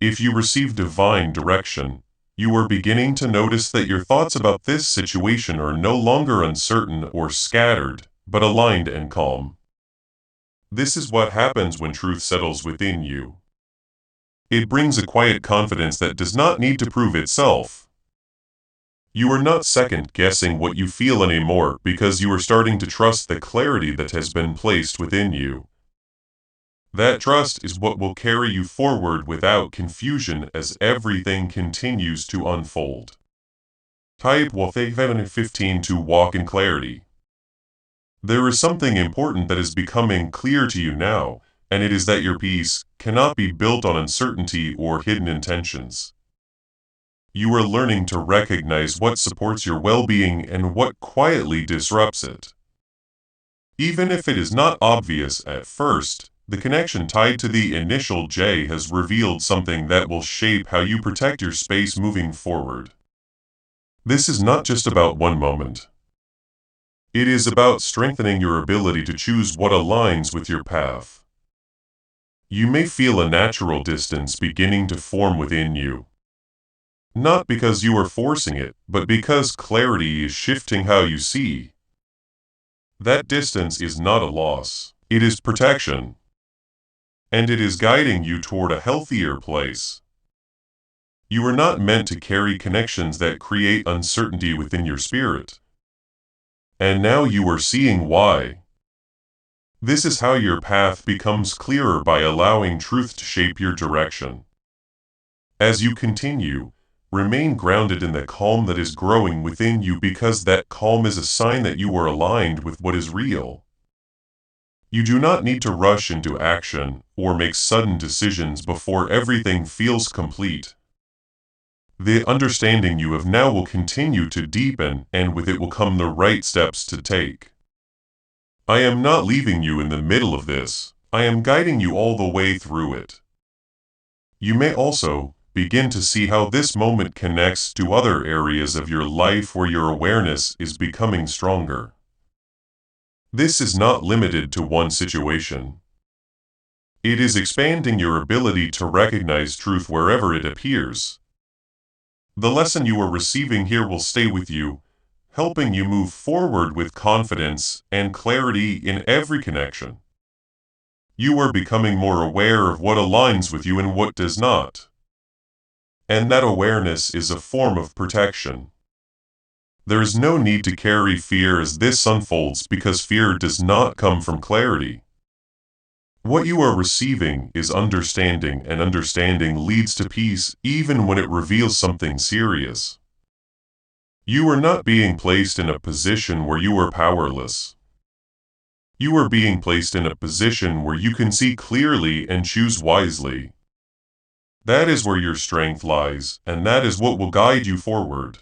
If you receive divine direction, you are beginning to notice that your thoughts about this situation are no longer uncertain or scattered, but aligned and calm. This is what happens when truth settles within you. It brings a quiet confidence that does not need to prove itself. You are not second-guessing what you feel anymore because you are starting to trust the clarity that has been placed within you. That trust is what will carry you forward without confusion as everything continues to unfold. Type WAF15 to walk in clarity. There is something important that is becoming clear to you now, and it is that your peace cannot be built on uncertainty or hidden intentions. You are learning to recognize what supports your well-being and what quietly disrupts it. Even if it is not obvious at first, the connection tied to the initial J has revealed something that will shape how you protect your space moving forward. This is not just about one moment. It is about strengthening your ability to choose what aligns with your path. You may feel a natural distance beginning to form within you. Not because you are forcing it, but because clarity is shifting how you see. That distance is not a loss, it is protection. And it is guiding you toward a healthier place. You are not meant to carry connections that create uncertainty within your spirit. And now you are seeing why. This is how your path becomes clearer by allowing truth to shape your direction. As you continue, remain grounded in the calm that is growing within you because that calm is a sign that you are aligned with what is real. You do not need to rush into action or make sudden decisions before everything feels complete. The understanding you have now will continue to deepen, and with it will come the right steps to take. I am not leaving you in the middle of this, I am guiding you all the way through it. You may also begin to see how this moment connects to other areas of your life where your awareness is becoming stronger. This is not limited to one situation. It is expanding your ability to recognize truth wherever it appears. The lesson you are receiving here will stay with you, helping you move forward with confidence and clarity in every connection. You are becoming more aware of what aligns with you and what does not. And that awareness is a form of protection. There is no need to carry fear as this unfolds because fear does not come from clarity. What you are receiving is understanding, and understanding leads to peace even when it reveals something serious. You are not being placed in a position where you are powerless. You are being placed in a position where you can see clearly and choose wisely. That is where your strength lies, and that is what will guide you forward.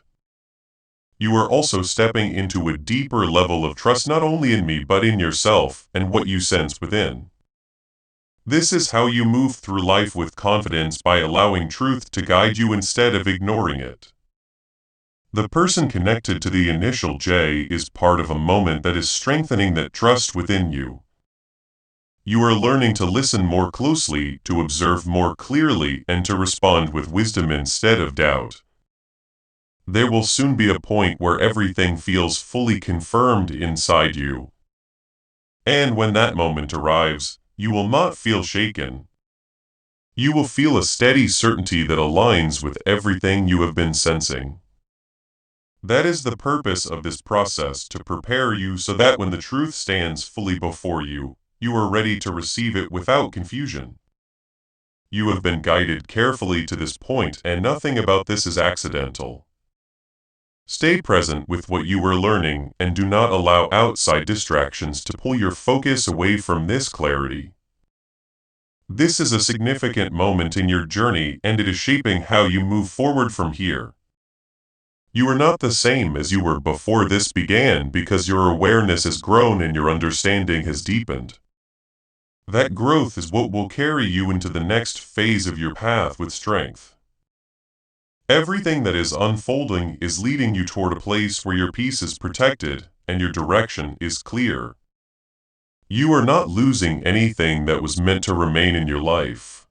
You are also stepping into a deeper level of trust not only in me but in yourself and what you sense within. This is how you move through life with confidence by allowing truth to guide you instead of ignoring it. The person connected to the initial J is part of a moment that is strengthening that trust within you. You are learning to listen more closely, to observe more clearly, and to respond with wisdom instead of doubt. There will soon be a point where everything feels fully confirmed inside you. And when that moment arrives, you will not feel shaken. You will feel a steady certainty that aligns with everything you have been sensing. That is the purpose of this process, to prepare you so that when the truth stands fully before you, you are ready to receive it without confusion. You have been guided carefully to this point, and nothing about this is accidental. Stay present with what you are learning and do not allow outside distractions to pull your focus away from this clarity. This is a significant moment in your journey, and it is shaping how you move forward from here. You are not the same as you were before this began because your awareness has grown and your understanding has deepened. That growth is what will carry you into the next phase of your path with strength. Everything that is unfolding is leading you toward a place where your peace is protected and your direction is clear. You are not losing anything that was meant to remain in your life.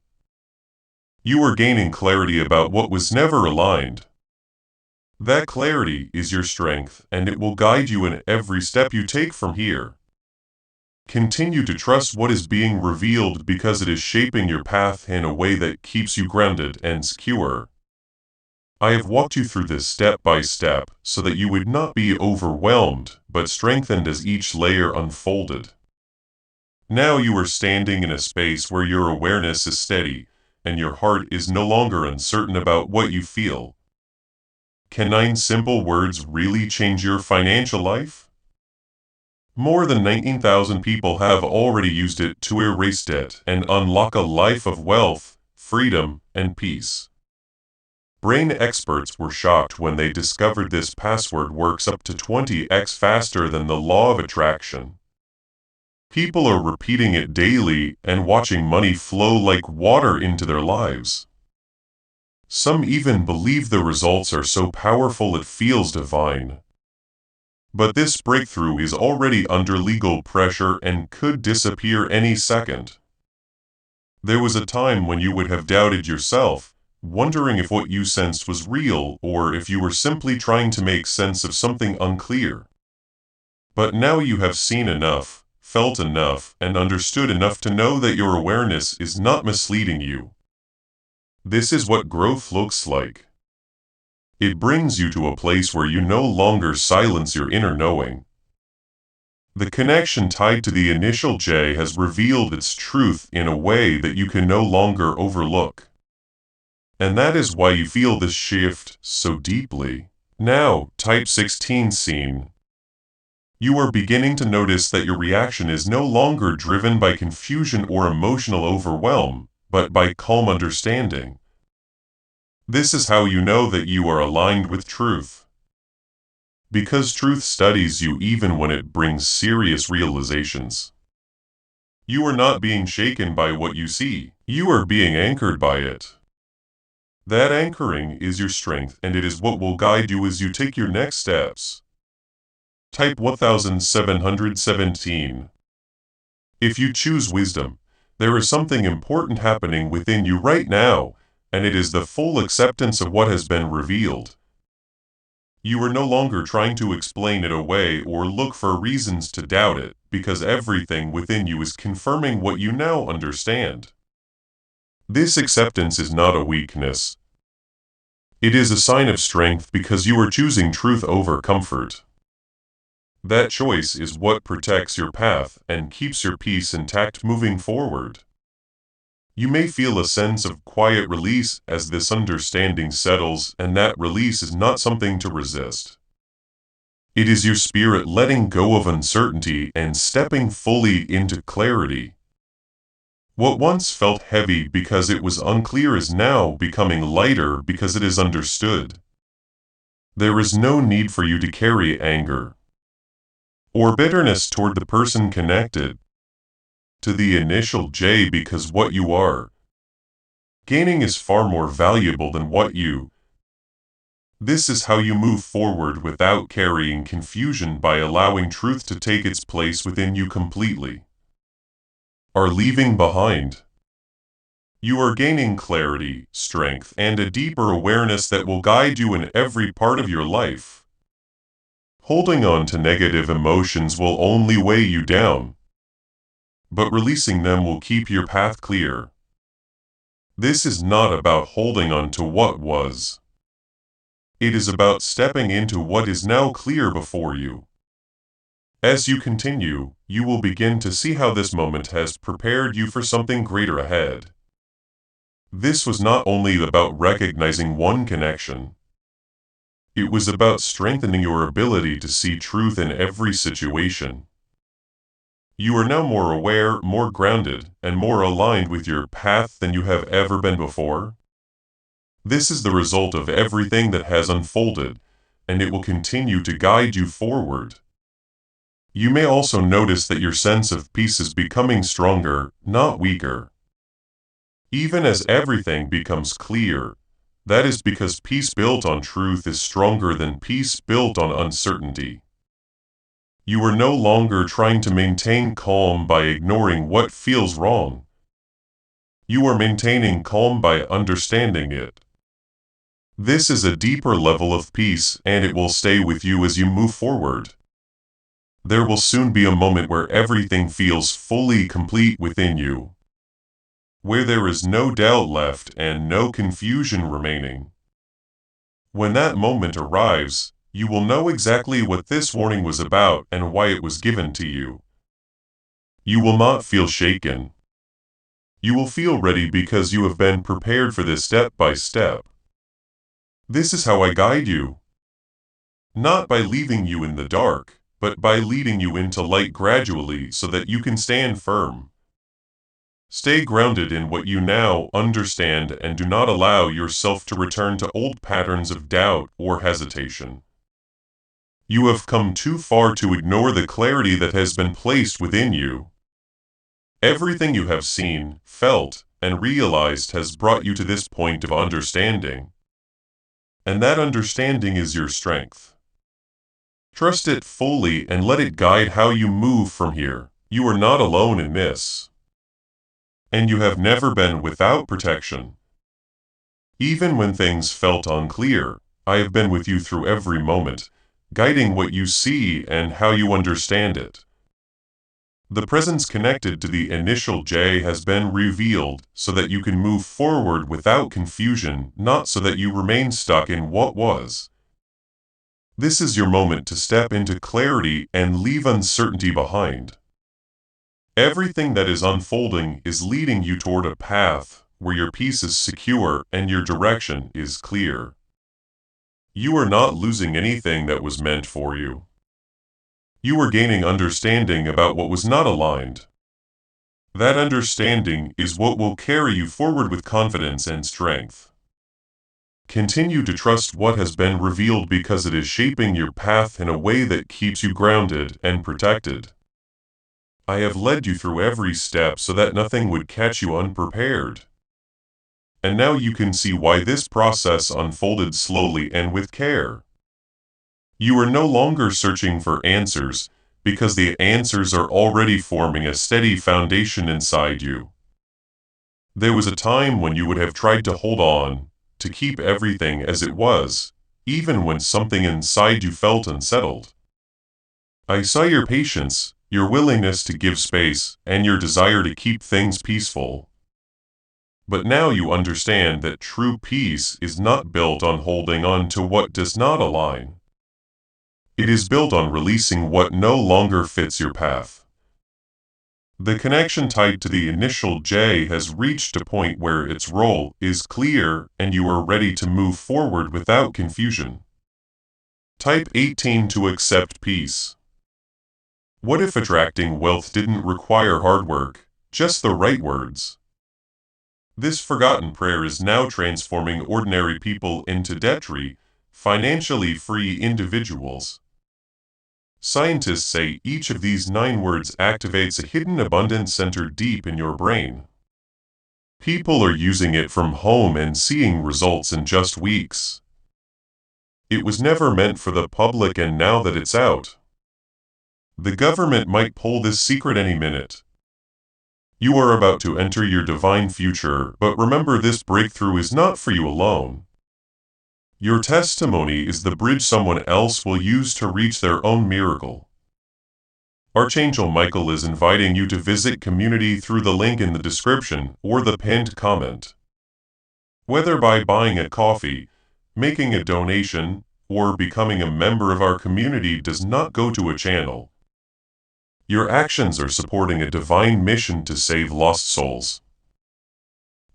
You are gaining clarity about what was never aligned. That clarity is your strength, and it will guide you in every step you take from here. Continue to trust what is being revealed because it is shaping your path in a way that keeps you grounded and secure. I have walked you through this step by step so that you would not be overwhelmed, but strengthened as each layer unfolded. Now you are standing in a space where your awareness is steady, and your heart is no longer uncertain about what you feel. Can 9 simple words really change your financial life? More than 19,000 people have already used it to erase debt and unlock a life of wealth, freedom, and peace. Brain experts were shocked when they discovered this password works up to 20x faster than the law of attraction. People are repeating it daily and watching money flow like water into their lives. Some even believe the results are so powerful it feels divine. But this breakthrough is already under legal pressure and could disappear any second. There was a time when you would have doubted yourself, wondering if what you sensed was real or if you were simply trying to make sense of something unclear. But now you have seen enough, felt enough, and understood enough to know that your awareness is not misleading you. This is what growth looks like. It brings you to a place where you no longer silence your inner knowing. The connection tied to the initial J has revealed its truth in a way that you can no longer overlook. And that is why you feel this shift so deeply. Now, type 16 scene. You are beginning to notice that your reaction is no longer driven by confusion or emotional overwhelm, but by calm understanding. This is how you know that you are aligned with truth. Because truth studies you even when it brings serious realizations. You are not being shaken by what you see, you are being anchored by it. That anchoring is your strength, and it is what will guide you as you take your next steps. Type 1717. If you choose wisdom, there is something important happening within you right now, and it is the full acceptance of what has been revealed. You are no longer trying to explain it away or look for reasons to doubt it, because everything within you is confirming what you now understand. This acceptance is not a weakness. It is a sign of strength because you are choosing truth over comfort. That choice is what protects your path and keeps your peace intact moving forward. You may feel a sense of quiet release as this understanding settles, and that release is not something to resist. It is your spirit letting go of uncertainty and stepping fully into clarity. What once felt heavy because it was unclear is now becoming lighter because it is understood. There is no need for you to carry anger or bitterness toward the person connected to the initial J, because what you are gaining is far more valuable than what you. This is how you move forward without carrying confusion, by allowing truth to take its place within you completely. Are leaving behind. You are gaining clarity, strength, and a deeper awareness that will guide you in every part of your life. Holding on to negative emotions will only weigh you down, but releasing them will keep your path clear. This is not about holding on to what was. It is about stepping into what is now clear before you. As you continue, you will begin to see how this moment has prepared you for something greater ahead. This was not only about recognizing one connection. It was about strengthening your ability to see truth in every situation. You are now more aware, more grounded, and more aligned with your path than you have ever been before. This is the result of everything that has unfolded, and it will continue to guide you forward. You may also notice that your sense of peace is becoming stronger, not weaker. Even as everything becomes clear, That is because peace built on truth is stronger than peace built on uncertainty. You are no longer trying to maintain calm by ignoring what feels wrong. You are maintaining calm by understanding it. This is a deeper level of peace, and it will stay with you as you move forward. There will soon be a moment where everything feels fully complete within you, where there is no doubt left and no confusion remaining. When that moment arrives, you will know exactly what this warning was about and why it was given to you. You will not feel shaken. You will feel ready because you have been prepared for this step by step. This is how I guide you. Not by leaving you in the dark, but by leading you into light gradually so that you can stand firm. Stay grounded in what you now understand and do not allow yourself to return to old patterns of doubt or hesitation. You have come too far to ignore the clarity that has been placed within you. Everything you have seen, felt, and realized has brought you to this point of understanding. And that understanding is your strength. Trust it fully and let it guide how you move from here. You are not alone in this. And you have never been without protection. Even when things felt unclear, I have been with you through every moment, guiding what you see and how you understand it. The presence connected to the initial J has been revealed so that you can move forward without confusion, not so that you remain stuck in what was. This is your moment to step into clarity and leave uncertainty behind. Everything that is unfolding is leading you toward a path where your peace is secure and your direction is clear. You are not losing anything that was meant for you. You are gaining understanding about what was not aligned. That understanding is what will carry you forward with confidence and strength. Continue to trust what has been revealed because it is shaping your path in a way that keeps you grounded and protected. I have led you through every step so that nothing would catch you unprepared. And now you can see why this process unfolded slowly and with care. You are no longer searching for answers, because the answers are already forming a steady foundation inside you. There was a time when you would have tried to hold on, to keep everything as it was, even when something inside you felt unsettled. I saw your patience, your willingness to give space, and your desire to keep things peaceful. But now you understand that true peace is not built on holding on to what does not align. It is built on releasing what no longer fits your path. The connection tied to the initial J has reached a point where its role is clear and you are ready to move forward without confusion. Type 18 to accept peace. What if attracting wealth didn't require hard work, just the right words? This forgotten prayer is now transforming ordinary people into debt-free, financially free individuals. Scientists say each of these 9 words activates a hidden abundance center deep in your brain. People are using it from home and seeing results in just weeks. It was never meant for the public, and now that it's out, the government might pull this secret any minute. You are about to enter your divine future, but remember, this breakthrough is not for you alone. Your testimony is the bridge someone else will use to reach their own miracle. Archangel Michael is inviting you to visit community through the link in the description or the pinned comment. Whether by buying a coffee, making a donation, or becoming a member of our community does not go to a channel. Your actions are supporting a divine mission to save lost souls.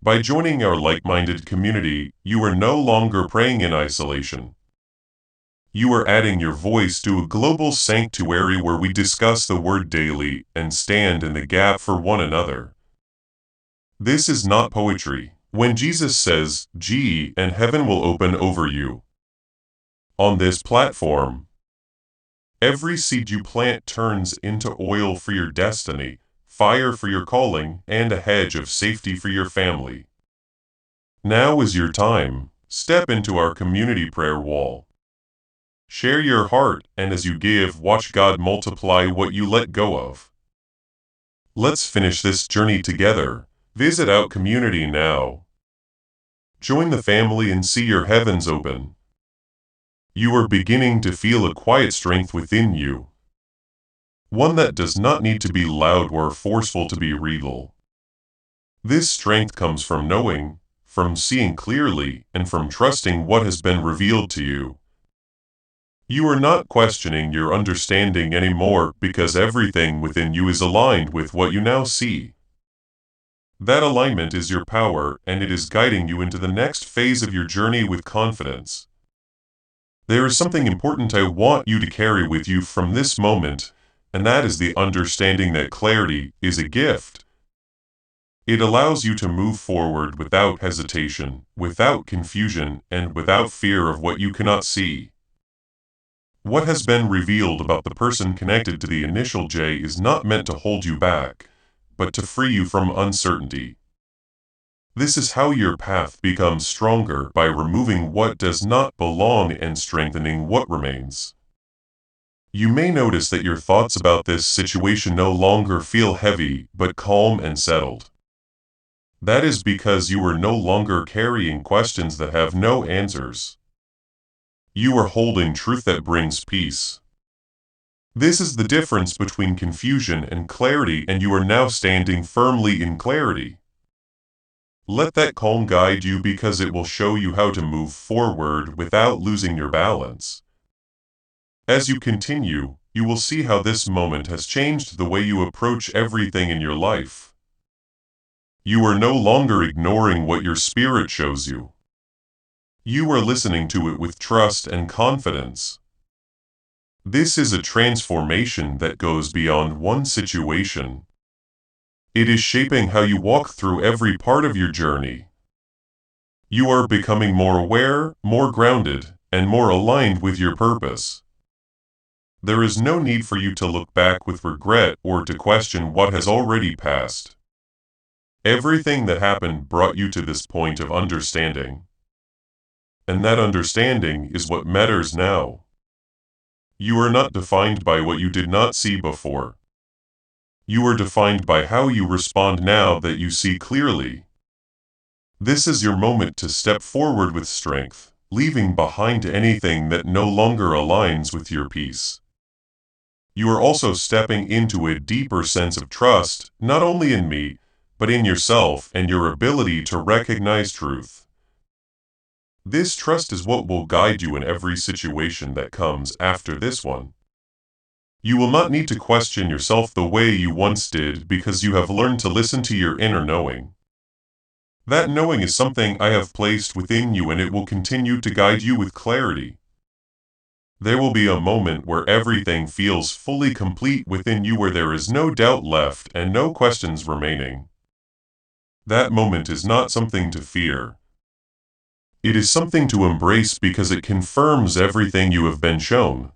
By joining our like-minded community, you are no longer praying in isolation. You are adding your voice to a global sanctuary where we discuss the Word daily and stand in the gap for one another. This is not poetry. When Jesus says, "G," and heaven will open over you. On this platform, every seed you plant turns into oil for your destiny, fire for your calling, and a hedge of safety for your family. Now is your time. Step into our community prayer wall. Share your heart, and as you give, watch God multiply what you let go of. Let's finish this journey together. Visit Out Community now. Join the family and see your heavens open. You are beginning to feel a quiet strength within you. One that does not need to be loud or forceful to be real. This strength comes from knowing, from seeing clearly, and from trusting what has been revealed to you. You are not questioning your understanding anymore because everything within you is aligned with what you now see. That alignment is your power, and it is guiding you into the next phase of your journey with confidence. There is something important I want you to carry with you from this moment, and that is the understanding that clarity is a gift. It allows you to move forward without hesitation, without confusion, and without fear of what you cannot see. What has been revealed about the person connected to the initial J is not meant to hold you back, but to free you from uncertainty. This is how your path becomes stronger, by removing what does not belong and strengthening what remains. You may notice that your thoughts about this situation no longer feel heavy, but calm and settled. That is because you are no longer carrying questions that have no answers. You are holding truth that brings peace. This is the difference between confusion and clarity, and you are now standing firmly in clarity. Let that calm guide you because it will show you how to move forward without losing your balance. As you continue, you will see how this moment has changed the way you approach everything in your life. You are no longer ignoring what your spirit shows you. You are listening to it with trust and confidence. This is a transformation that goes beyond one situation. It is shaping how you walk through every part of your journey. You are becoming more aware, more grounded, and more aligned with your purpose. There is no need for you to look back with regret or to question what has already passed. Everything that happened brought you to this point of understanding. And that understanding is what matters now. You are not defined by what you did not see before. You are defined by how you respond now that you see clearly. This is your moment to step forward with strength, leaving behind anything that no longer aligns with your peace. You are also stepping into a deeper sense of trust, not only in me, but in yourself and your ability to recognize truth. This trust is what will guide you in every situation that comes after this one. You will not need to question yourself the way you once did because you have learned to listen to your inner knowing. That knowing is something I have placed within you, and it will continue to guide you with clarity. There will be a moment where everything feels fully complete within you, where there is no doubt left and no questions remaining. That moment is not something to fear. It is something to embrace because it confirms everything you have been shown.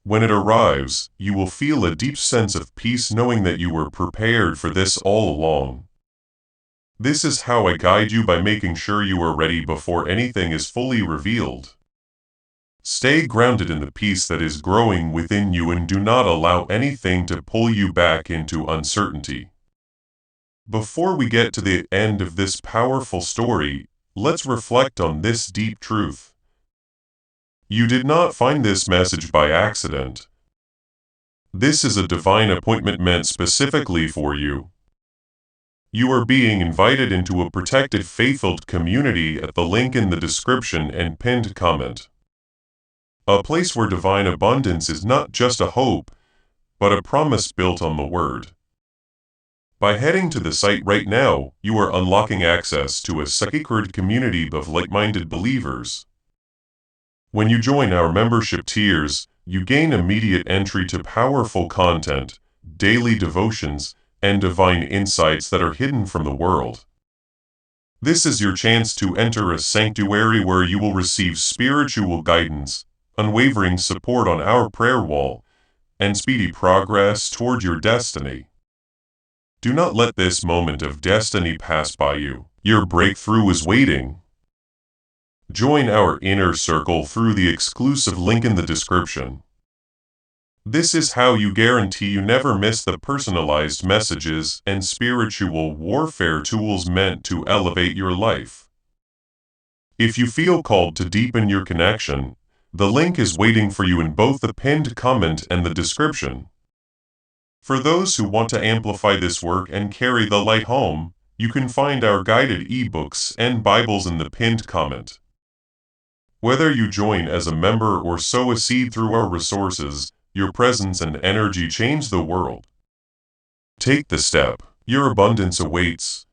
When it arrives, you will feel a deep sense of peace knowing that you were prepared for this all along. This is how I guide you, by making sure you are ready before anything is fully revealed. Stay grounded in the peace that is growing within you and do not allow anything to pull you back into uncertainty. Before we get to the end of this powerful story, let's reflect on this deep truth. You did not find this message by accident. This is a divine appointment meant specifically for you. You are being invited into a protected, faith-filled community at the link in the description and pinned comment. A place where divine abundance is not just a hope, but a promise built on the Word. By heading to the site right now, you are unlocking access to a sacred community of like-minded believers. When you join our membership tiers, you gain immediate entry to powerful content, daily devotions, and divine insights that are hidden from the world. This is your chance to enter a sanctuary where you will receive spiritual guidance, unwavering support on our prayer wall, and speedy progress toward your destiny. Do not let this moment of destiny pass by you. Your breakthrough is waiting. Join our inner circle through the exclusive link in the description. This is how you guarantee you never miss the personalized messages and spiritual warfare tools meant to elevate your life. If you feel called to deepen your connection, the link is waiting for you in both the pinned comment and the description. For those who want to amplify this work and carry the light home, you can find our guided ebooks and Bibles in the pinned comment. Whether you join as a member or sow a seed through our resources, your presence and energy change the world. Take the step. Your abundance awaits.